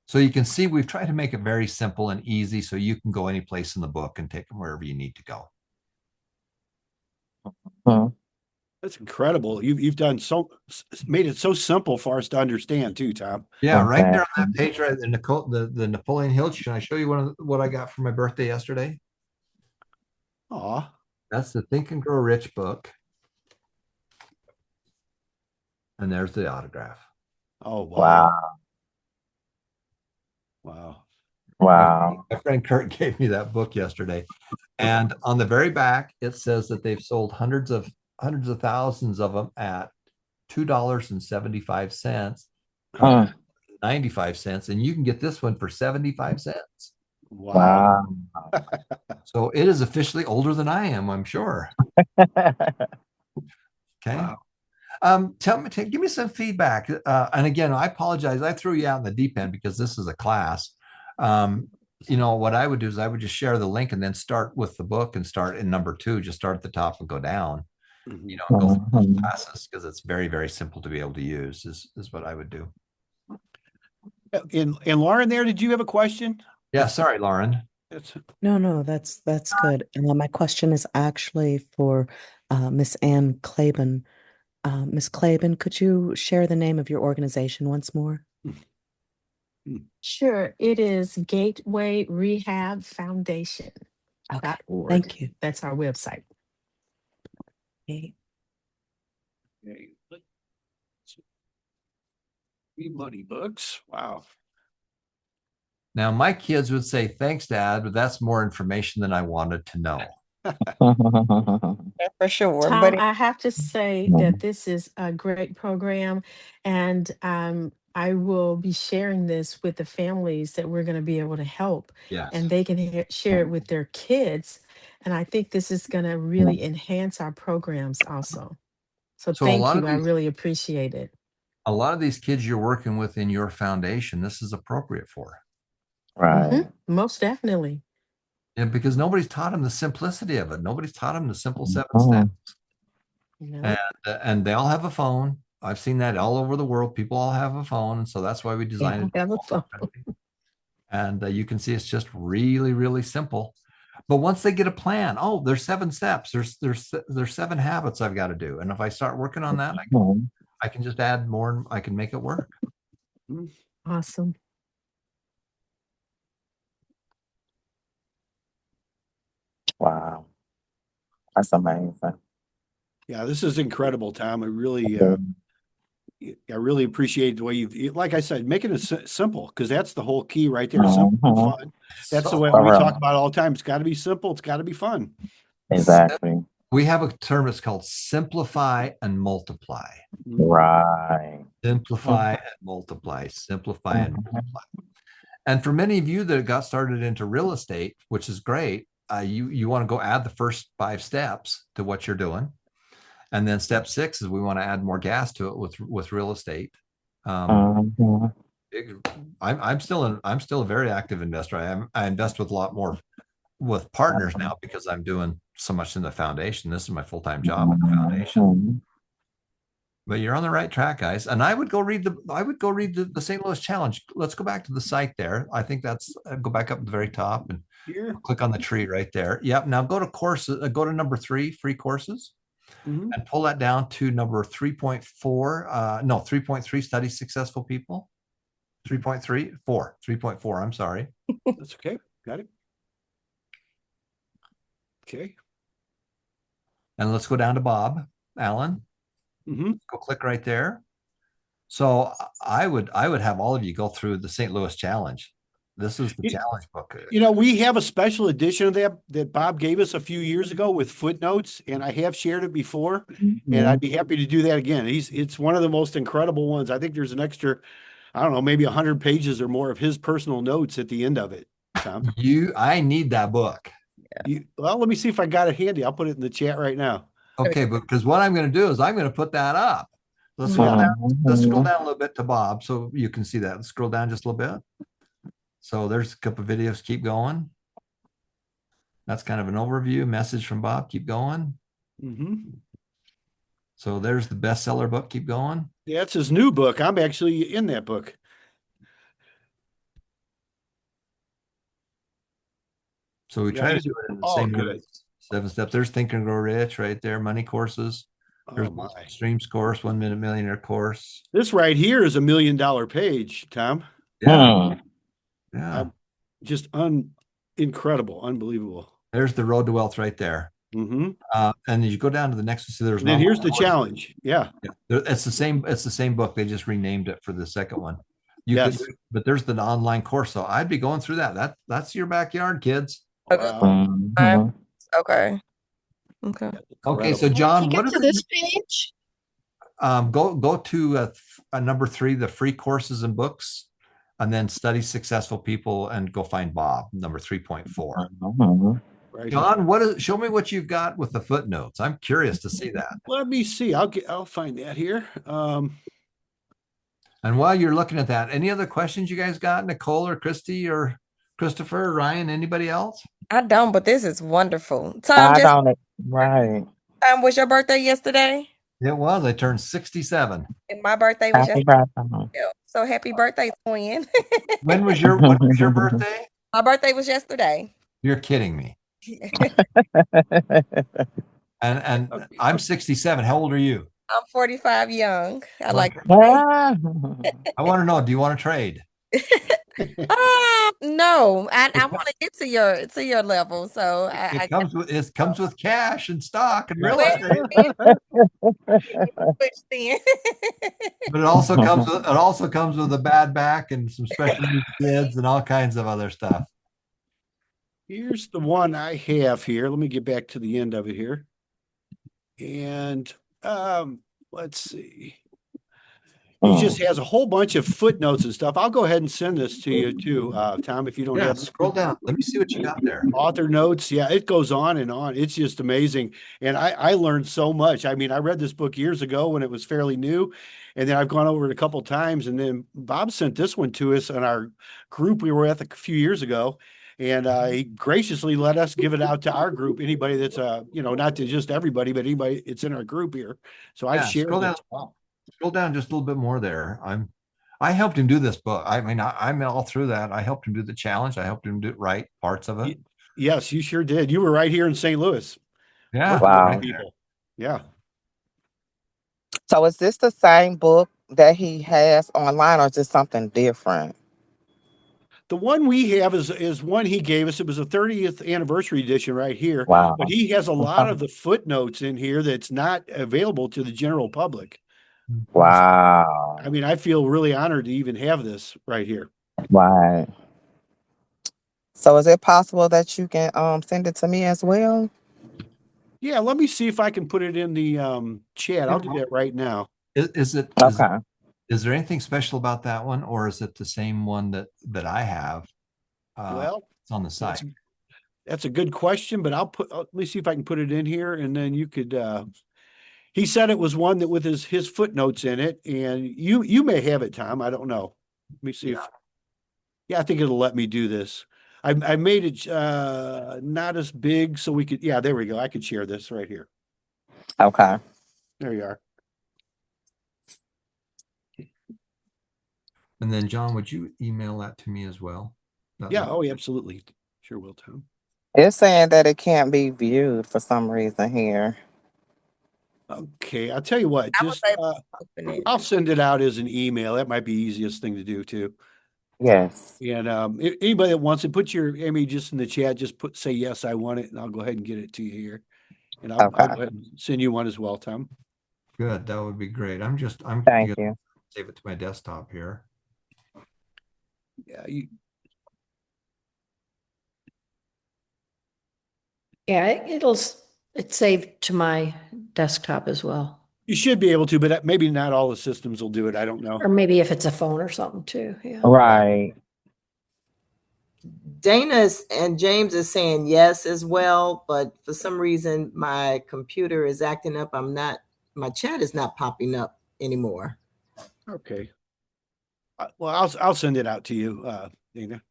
So you can see we've tried to make it very simple and easy so you can go any place in the book and take them wherever you need to go. That's incredible. You've made it so simple for us to understand too, Tom. Yeah, right there on that page, right, the Napoleon Hill. Should I show you what I got for my birthday yesterday? Aw. That's the Think and Grow Rich book. And there's the autograph. Oh, wow. Wow. Wow. My friend Kurt gave me that book yesterday. And on the very back, it says that they've sold hundreds of thousands of them at $2.75, Mm. 95 cents, and you can get this one for 75 cents. Wow. Wow. So it is officially older than I am, I'm sure. Okay. Wow. Give me some feedback. And again, I apologize. I threw you out in the deep end because this is a class. What I would do is I would just share the link and then start with the book and start in number 2, just start at the top and go down, Mhm. go through those Mhm. classes because it's very, very simple to be able to use is what I would do. And Lauren there, did you have a question? Yeah. Sorry, Lauren. No, that's good. And my question is actually for Miss Ann Claiborne. Miss Claiborne, could you share the name of your organization once more? Sure, it is Gateway Rehab Foundation. Okay, .org. thank you. That's our website. Okay. Okay. Money books. Wow. Now, my kids would say, thanks, Dad, but that's more information than I wanted to know. For sure. Tom, But I have to say that this is a great program, and I will be sharing this with the families that we're going to be able to help, Yes. and they can share it with their kids. And I think this is going to really enhance our programs also. So So a thank lot you. of I these, really appreciate it. a lot of these kids you're working with in your foundation, this is appropriate for. Right. Most definitely. Yeah, because nobody's taught them the simplicity of it. Nobody's taught them the simple 7 Mhm. steps. No. And they all have a phone. I've seen that all over the world. People all have a phone, and so that's why we designed I it. have a phone. And you can see it's just really, really simple. But once they get a plan, there's 7 steps. There's 7 habits I've got to do, and if I start working on that, Mhm. I can just add more, and I can make it work. Awesome. Wow. That's amazing. Yeah, this is incredible, Tom. I really appreciate the way like I said, making it simple, because that's the whole key right there. Simple and Mhm. fun. That's the So way we talk about it all the time. It's got to be simple. It's got to be fun. Exactly. we have a term that's called simplify and multiply. Right. Simplify and multiply. Simplify and multiply. And for many of you that got started into real estate, which is great, you want to go add the first 5 steps to what you're doing. And then step 6 is we want to add more gas to it with real estate. Mhm. I'm still a very active investor. I invest with a lot more with partners now because I'm doing so much in the foundation. This is my full-time job at the foundation. Mhm. But you're on the right track, guys. And I would go read the St. Louis Challenge. Let's go back to the site there. I think that's go back up to the very top and Here. click on the tree right there. Yep. Now go to courses, go to number 3, free courses, Mhm. and pull that down to number 3.4. No, 3.3, study successful people. 3.4. I'm sorry. That's okay. Got it. Okay. And let's go down to Bob Allen. Go click right there. So I would have all of you go through the St. Louis Challenge. This is the challenge book. We have a special edition of that Bob gave us a few years ago with footnotes, and I have shared it before, and I'd be happy to do that again. It's one of the most incredible ones. I think there's an extra, I don't know, maybe 100 pages or more of his personal notes at the end of it. Tom. I need that book. Well, let me see if I got it handy. I'll put it in the chat right now. Okay, because what I'm going to do is I'm going to put that up. Let's scroll down. Let's scroll down a little bit to Bob so you can see that. Let's scroll down just a little bit. So there's a couple of videos. Keep going. That's kind of an overview message from Bob. Keep going. So there's the bestseller book. Keep going. Yeah, it's his new book. I'm actually in that book. So we try to do it in the same way. 7 steps. There's Think and Grow Rich right there. Money courses. There's Streams course, 1 Minute Millionaire course. This right here is $1 million page, Tom. Yeah. Yeah. Just incredible, unbelievable. There's the Road to Wealth right there. And you go down to the next one. So there's here's the challenge. Yeah. It's the same book. They just renamed it for the second one. You Yes. could, but there's the online course. So I'd be going through that. That's your backyard, kids. Wow. Mhm. Okay. Okay. Okay, so Incredible. John, what Get are to the this page. go to number 3, the free courses and books, and then study successful people and go find Bob, number 3.4. Mhm. Right. John, what is show me what you've got with the footnotes. I'm curious to see that. Let me see. I'll find that here. And while you're looking at that, any other questions you guys got, Nicole or Christy or Christopher, Ryan, anybody else? I don't, but this is wonderful. I don't. Right. Tom, was your birthday yesterday? It was. I turned 67. And my birthday was Happy yesterday. birthday. So happy birthday, twin. When was your birthday? My birthday was yesterday. You're kidding me. And I'm 67. How old are you? I'm 45 young. I like to Ah. I want to know, do you want to trade? no, I want to get to your level. So It comes with cash and stock and real Well, estate. switch then. But it also comes with a bad back and some special needs kids and all kinds of other stuff. Here's the one I have here. Let me get back to the end of it here. And let's see. He just has a whole bunch of footnotes and stuff. I'll go ahead and send this to you too, Tom, if you don't Yeah, have scroll down. Let me see what you got there. author notes. Yeah, it goes on and on. It's just amazing. And I learned so much. I mean, I read this book years ago when it was fairly new. And then I've gone over it a couple times. And then Bob sent this one to us in our group we were at a few years ago. And he graciously let us give it out to our group. Anybody that's not to just everybody, but anybody it's in our group here. So I've shared Scroll down. it. Wow. Scroll down just a little bit more there. I helped him do this book. I mean, I'm all through that. I helped him do the challenge. I helped him do write parts of it. Yes, you sure did. You were right here in St. Louis. Yeah. Wow. People. Yeah. So is this the same book that he has online, or is this something different? The one we have is one he gave us. It was a 30th anniversary edition right here. Wow. But he has a lot of the footnotes in here that's not available to the general public. Wow. I mean, I feel really honored to even have this right here. Right. So is it possible that you can send it to me as well? Yeah, let me see if I can put it in the chat. I'll do that right now. Is Okay. Is there anything special about that one, or is it the same one that I have? Well, it's on the site. That's a good question, but let me see if I can put it in here, and then you could. He said it was one that with his footnotes in it, and you may have it, Tom. I don't know. Let me see if. Yeah, I think it'll let me do this. I made it not as big, so we could. Yeah, there we go. I could share this right here. Okay. There you are. And then, John, would you email that to me as well? Yeah. Oh, yeah, absolutely. Sure will, Tom. It's saying that it can't be viewed for some reason here. Okay, I'll tell you what. Just I'll send it out as an email. That might be the easiest thing to do too. Yes. And anybody that wants it, put your image just in the chat. Just say yes, I want it, and I'll go ahead and get it to you here. And I'll go ahead and send you one as well, Tom. Good. That would be great. I'm Thank you. Save it to my desktop here. Yeah, it's saved to my desktop as well. you should be able to, but maybe not all the systems will do it. I don't know. Or maybe if it's a phone or something too. Yeah. Right. Dana and James is saying yes as well, but for some reason my computer is acting up. My chat is not popping up anymore. Okay. Well, I'll send it out to you, Dana.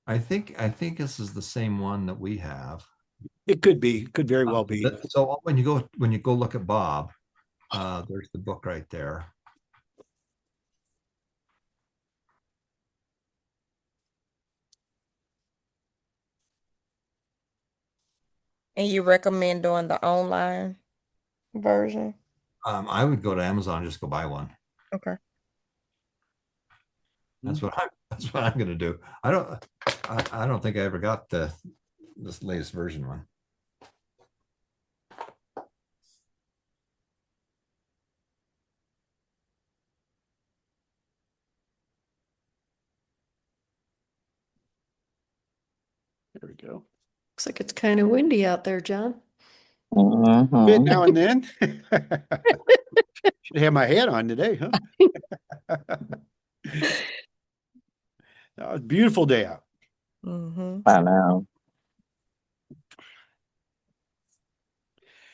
I think this is the same one that we have. It could be. Could very well be. So when you go look at Bob, there's the book right there. And you recommend doing the online version? I would go to Amazon and just go buy one. Okay. That's what I'm going to do. I don't think I ever got this latest version one. Looks like it's kind of windy out there, John. Bit Mhm. now and then. Should have my hat on today, huh? Beautiful day out. I know.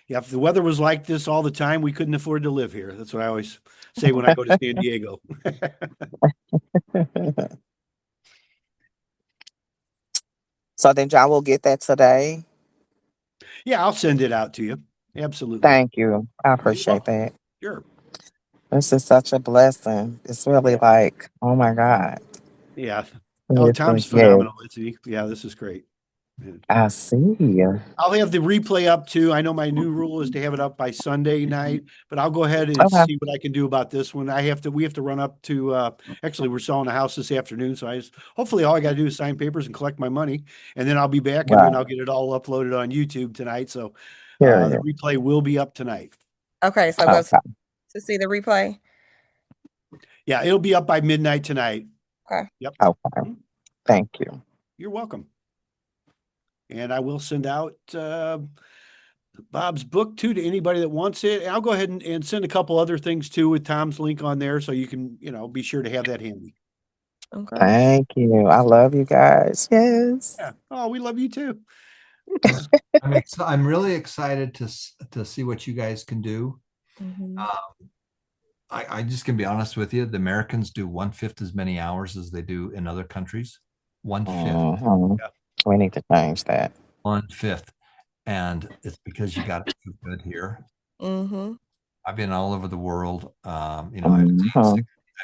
Yeah, if the weather was like this all the time, we couldn't afford to live here. That's what I always say when I go to San Diego. So then John will get that today. Yeah, I'll send it out to you. Absolutely. Thank you. I appreciate that. Sure. This is such a blessing. It's really like, oh my God. Yeah. Oh, Tom's Seriously, yes. phenomenal, isn't he? Yeah, this is great. I see. I'll have the replay up too. I know my new rule is to have it up by Sunday night, but I'll go ahead and Okay. see what I can do about this one. We have to run up to, actually we're selling a house this afternoon. So hopefully all I got to do is sign papers and collect my money, and then I'll be back and then Right. I'll get it all uploaded on YouTube tonight. So, the Period. replay will be up tonight. Okay, so go Okay. to see the replay. Yeah, it'll be up by midnight tonight. Okay. Yep. Okay. Thank you. You're welcome. And I will send out Bob's book too to anybody that wants it. And I'll go ahead and send a couple other things too with Tom's link on there, so you can, be sure to have that handy. Okay. Thank you. I love you guys. Yes. Yeah. Oh, we love you too. I'm really excited to see what you guys can do. I just can be honest with you. The Americans do 1/5 as many hours as they do in other countries. 1/5. Mhm. We need to change that. 1/5. And it's because you got to do good here. I've been all over the world. I've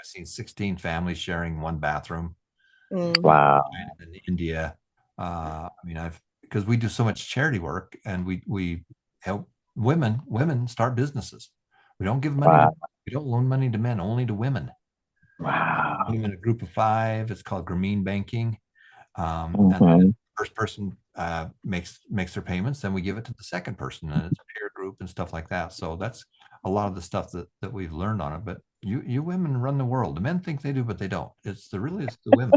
seen 16 families sharing one bathroom. Wow. In India. Because we do so much charity work, and we help women start businesses. We don't give money. Wow. We don't loan money to men, only to women. Wow. I'm in a group of 5. It's called Grameen Banking. And Mhm. first person makes their payments, then we give it to the second person, and it's a peer group and stuff like that. So that's a lot of the stuff that we've learned on it. But you women run the world. The men think they do, but they don't. It's the women.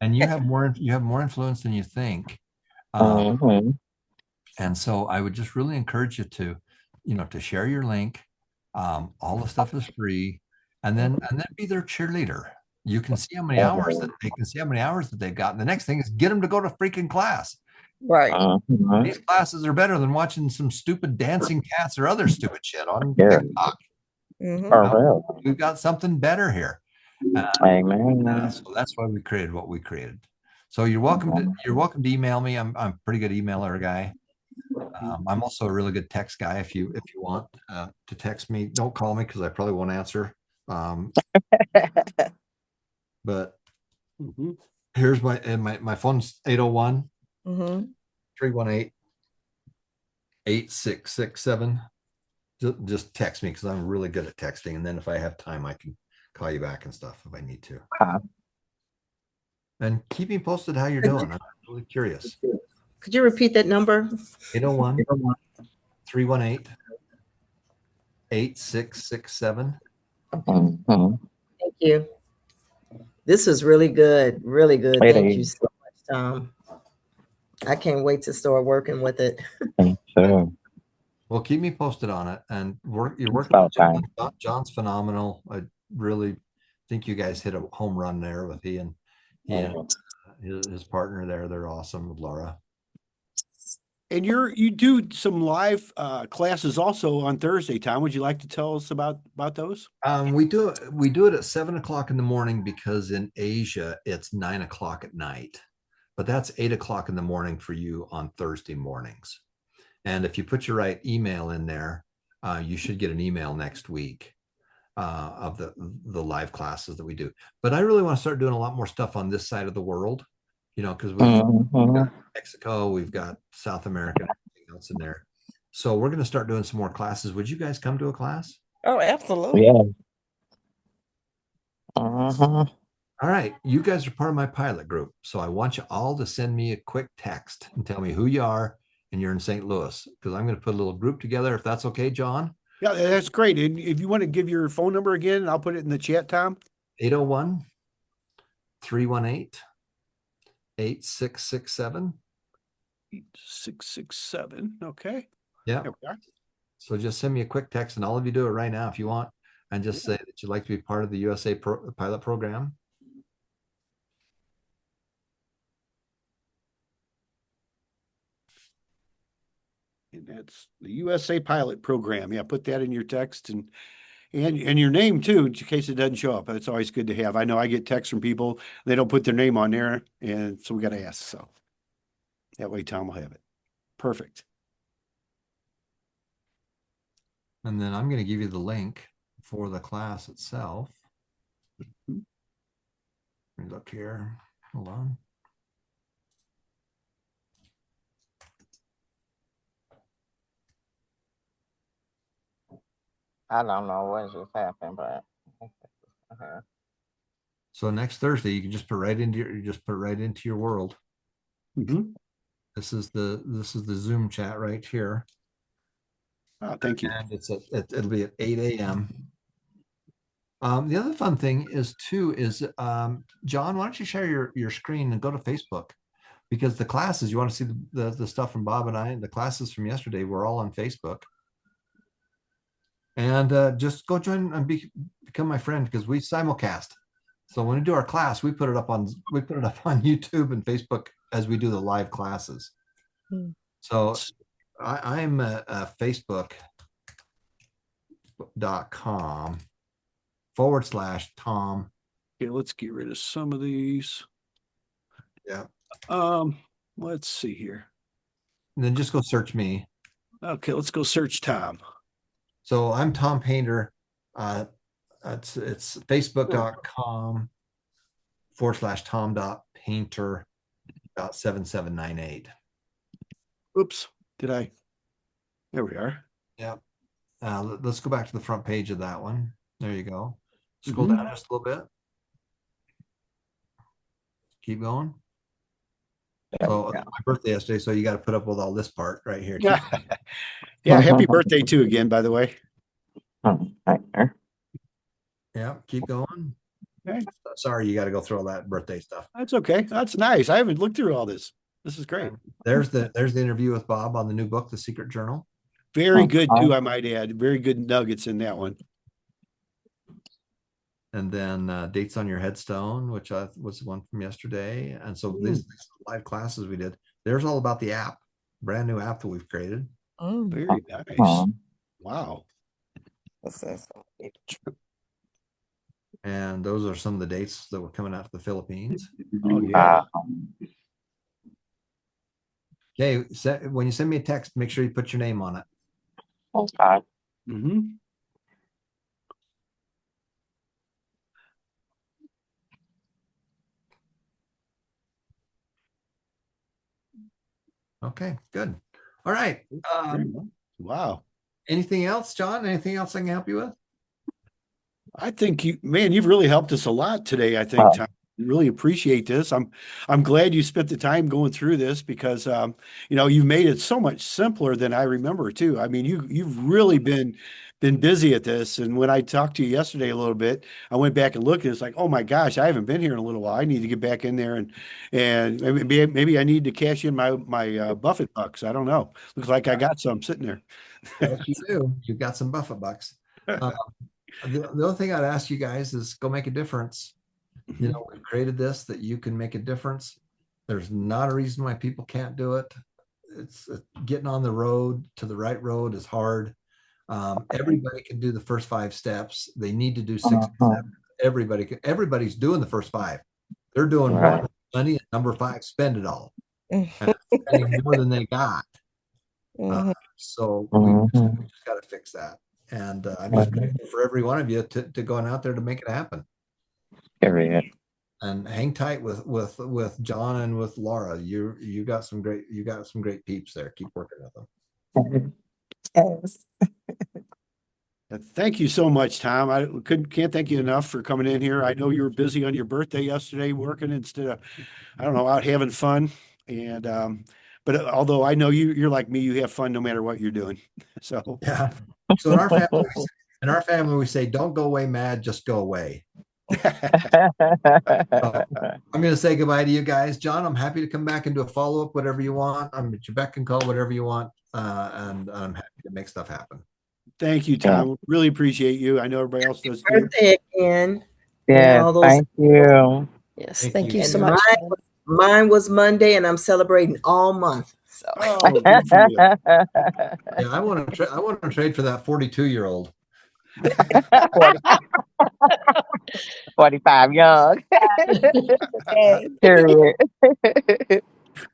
And you have more influence than you think. Mhm. And so I would just really encourage you to share your link. All the stuff is free, and then be their cheerleader. You can see how many hours that they've got. And the next thing is get them to go to freaking class. Right. Mhm. These classes are better than watching some stupid dancing cats or other stupid shit on Yeah. TikTok. For real. We've got something better here. Amen. So that's why we created what we created. So you're welcome to email me. I'm a pretty good emailer guy. I'm also a really good text guy. If you want to text me, don't call me because I probably won't answer. But here's my phone's 801 318 8667. Just text me because I'm really good at texting, and then if I have time I can call you back and stuff if I need to. And keep me posted how you're doing. I'm really curious. Could you repeat that number? 801 318 8667. Mhm. Thank you. This is really good. Really good. It Thank you is. so much, Tom. I can't wait to start working with it. Me too. Well, keep me posted on it. And you're working So with John. thanks. John's phenomenal. I really think you guys hit a home run there with he and his partner there. They're awesome with Laura. And you do some live classes also on Thursday, Tom. Would you like to tell us about those? We do it at 7 o'clock in the morning because in Asia it's 9 o'clock at night, but that's 8 o'clock in the morning for you on Thursday mornings. And if you put your right email in there, you should get an email next week of the live classes that we do. But I really want to start doing a lot more stuff on this side of the world, because we've got Mexico, we've got South America, and everything else in there. So we're going to start doing some more classes. Would you guys come to a class? Oh, absolutely. Yeah. Uh-huh. All right. You guys are part of my pilot group. So I want you all to send me a quick text and tell me who you are and you're in St. Louis, because I'm going to put a little group together, if that's okay, John. Yeah, that's great. And if you want to give your phone number again, I'll put it in the chat, Tom. 801 318 8667. 8667. Okay. Yeah. There we are. So just send me a quick text, and all of you do it right now if you want, and just say that you'd like to be part of the USA pilot program. And that's the USA pilot program. Yeah, put that in your text and your name too, in case it doesn't show up. It's always good to have. I know I get texts from people, they don't put their name on there, and so we got to ask. So that way Tom will have it. Perfect. And then I'm going to give you the link for the class itself. Let me look here. Hold on. I don't know what just happened, but So next Thursday, you can just put right into your world. This is the Zoom chat right here. Oh, thank you. And it'll be at 8 a.m. The other fun thing is John, why don't you share your screen and go to Facebook, because the classes, you want to see the stuff from Bob and I, the classes from yesterday were all on Facebook. And just go join and become my friend, because we simulcast. So when we do our class, we put it up on YouTube and Facebook as we do the live classes. So I'm a facebook.com/Tom. Okay, let's get rid of some of these. Yeah. Let's see here. And then just go search me. Okay, let's go search Tom. So I'm Tom Painter. It's facebook.com/Tom.Painter.7798. Oops, there we are. Yeah. Let's go back to the front page of that one. There you go. Scroll down just a little bit. Keep going. So my birthday yesterday, so you got to put up with all this part right here. Yeah. Happy birthday too again, by the way. Yeah, keep going. Okay. Sorry, you got to go through all that birthday stuff. That's okay. That's nice. I haven't looked through all this. This is great. There's the interview with Bob on the new book, The Secret Journal. Very good too, I might add. Very good nuggets in that one. And then dates on your headstone, which was the one from yesterday. And so these live classes we did, there's all about the app, brand new app that we've created. Oh, very nice. Wow. And those are some of the dates that were coming out to the Philippines. Oh, yeah. Okay, when you send me a text, make sure you put your name on it. Okay. Okay, good. All right. Wow. Anything else, John? Anything else I can help you with? I think you've really helped us a lot today. I think, Tom. Really appreciate this. I'm glad you spent the time going through this, because you've made it so much simpler than I remember too. I mean, you've really been busy at this. And when I talked to you yesterday a little bit, I went back and looked, and it's like, oh my gosh, I haven't been here in a little while. I need to get back in there and maybe I need to cash in my Buffett bucks. I don't know. Looks like I got some sitting there. Yes, you do. You've got some Buffett bucks. The other thing I'd ask you guys is go make a difference. We've created this that you can make a difference. There's not a reason why people can't do it. It's getting on the road to the right road is hard. Everybody can do the first 5 steps. They need to do 6 steps. Everybody's doing the first 5. They're doing one money, and number 5, spend it all. And spending more than they got. So we just got to fix that. And I'm just grateful for every one of you to going out there to make it happen. And hang tight with John and with Laura. You got some great peeps there. Keep working with them. Yes. Thank you so much, Tom. I can't thank you enough for coming in here. I know you were busy on your birthday yesterday working instead of, I don't know, out having fun. And but although I know you're like me, you have fun no matter what you're doing. So yeah. So in our family we say, don't go away mad, just go away. I'm going to say goodbye to you guys. John, I'm happy to come back and do a follow-up, whatever you want. I'm at your beck and call, whatever you want. And I'm happy to make stuff happen. Thank you, Tom. Really appreciate you. I know everybody else does too. Birthday again. Yes, thank you. Yes, Thank thank you. you so And much. mine was Monday, and I'm celebrating all month. So Oh, good for you. Yeah, I want to trade for that 42-year-old. 45 young. Period.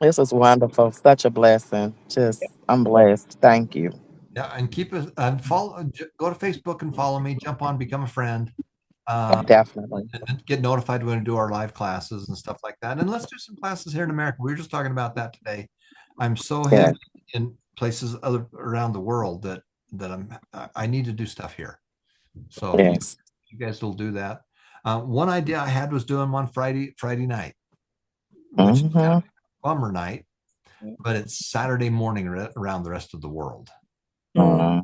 This was wonderful. Such a blessing. I'm blessed. Thank you. Yeah, and keep us and follow. Go to Facebook and follow me. Jump on, become a friend. Definitely. And get notified when we do our live classes and stuff like that. And let's do some classes here in America. We were just talking about that today. I'm so heavy in places around the world that I need to do stuff here. So yes, you guys will do that. One idea I had was doing one Friday night, which is kind of a bummer night, but it's Saturday morning around the rest of the world. So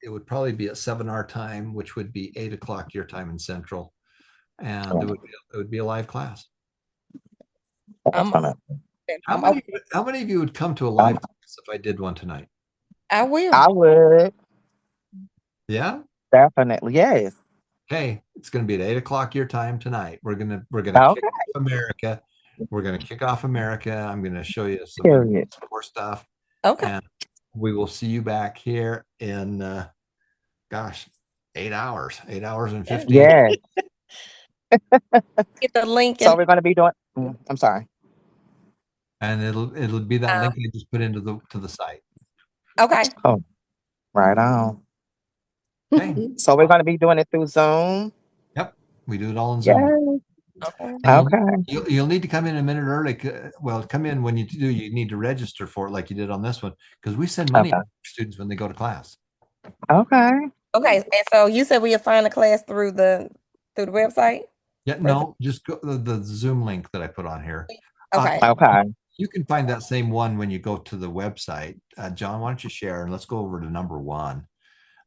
it would probably be at 7 our time, which would be 8 o'clock your time in Central, and it would be a live class. How many of you would come to a live class if I did one tonight? I will. I would. Yeah, definitely. Yes. Okay, it's going to be at 8 o'clock your time tonight. We're gonna kick off America. We're gonna kick off America. I'm going to show you some more stuff. Okay. And we will see you back here in 8 hours. 8 hours and 15. Yes. Get the link. So we're going to be doing. I'm sorry. And it'll be that link you just put into the site. Okay. Oh, right on. Okay. So we're going to be doing it through Zoom. Yep, we do it all in Zoom. Okay. You'll need to come in a minute early. Well, come in when you do. You need to register for it, like you did on this one, because we send money to students when they go to class. Okay. Okay, and so you said we'll find a class through the website. Yeah, no, just go the Zoom link that I put on here. Okay. Okay. You can find that same one when you go to the website. John, why don't you share and let's go over to number 1.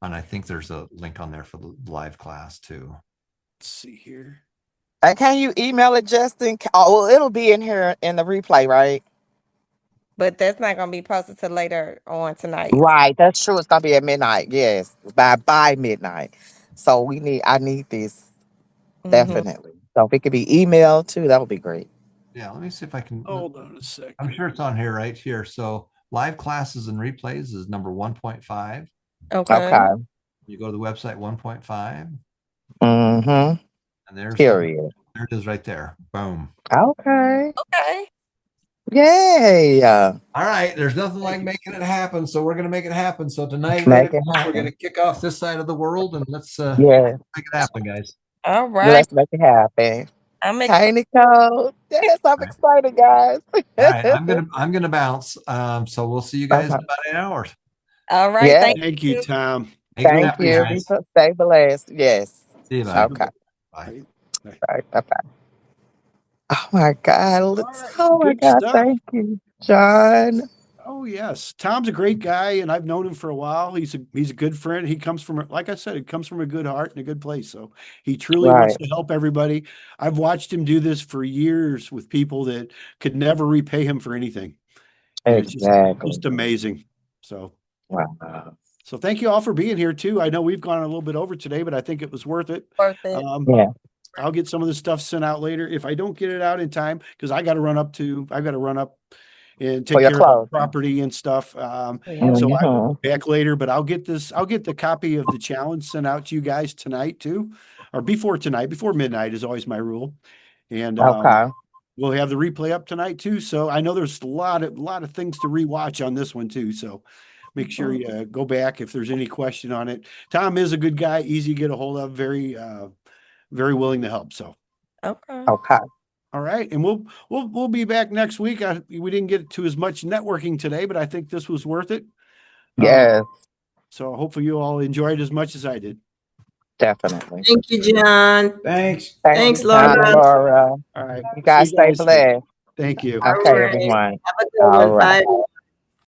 And I think there's a link on there for the live class too. Let's see here. Can you email it, Justin? Oh, well, it'll be in here in the replay, right? But that's not going to be posted till later on tonight. Right. That's true. It's gonna be at midnight. Yes, by midnight. So I need this definitely. So if it could be emailed too, that would be great. Yeah, let me see if I can. Hold on a second. I'm sure it's on here right here. So live classes and replays is number 1.5. Okay. You go to the website 1.5. Mm-hmm. And there's Period. There it is right there. Boom. Okay. Okay. Yay. All right. There's nothing like making it happen. So we're going to make it happen. So tonight, Make it we're going to kick off this side of the world and let's make it happen, guys. All right. Let's make it happen. I'm Hey, Nicole. Yes, I'm excited, guys. All right. I'm gonna bounce. So we'll see you guys in about 8 hours. All right. Yeah. Thank you, Tom. Thank you. Stay blessed. Yes. See you later. Okay. Bye. Bye. Oh my God. Oh my Good God. stuff. Thank you, John. Oh yes, Tom's a great guy, and I've known him for a while. He's a good friend. He comes from, like I said, it comes from a good heart and a good place. So he truly wants to help everybody. I've watched him do this for years with people that could never repay him for anything. And it's just amazing. So wow. So thank you all for being here too. I know we've gone a little bit over today, but I think it was worth it. Yeah. I'll get some of the stuff sent out later. If I don't get it out in time, because I've got to run up and take care of property and stuff. So I will be back later, but I'll get the copy of the challenge sent out to you guys tonight too, or before midnight is always my rule. And we'll have the replay up tonight too. So I know there's a lot of things to rewatch on this one too. So make sure you go back if there's any question on it. Tom is a good guy, easy to get a hold of, very willing to help. So okay. All right, and we'll be back next week. We didn't get to as much networking today, but I think this was worth it. Yes. So hopefully you all enjoyed as much as I did. Definitely. Thank you, John. Thanks. Thanks, Laura. Laura. All right. You guys stay blessed. Thank you. Okay, everyone. Have a good one. Bye.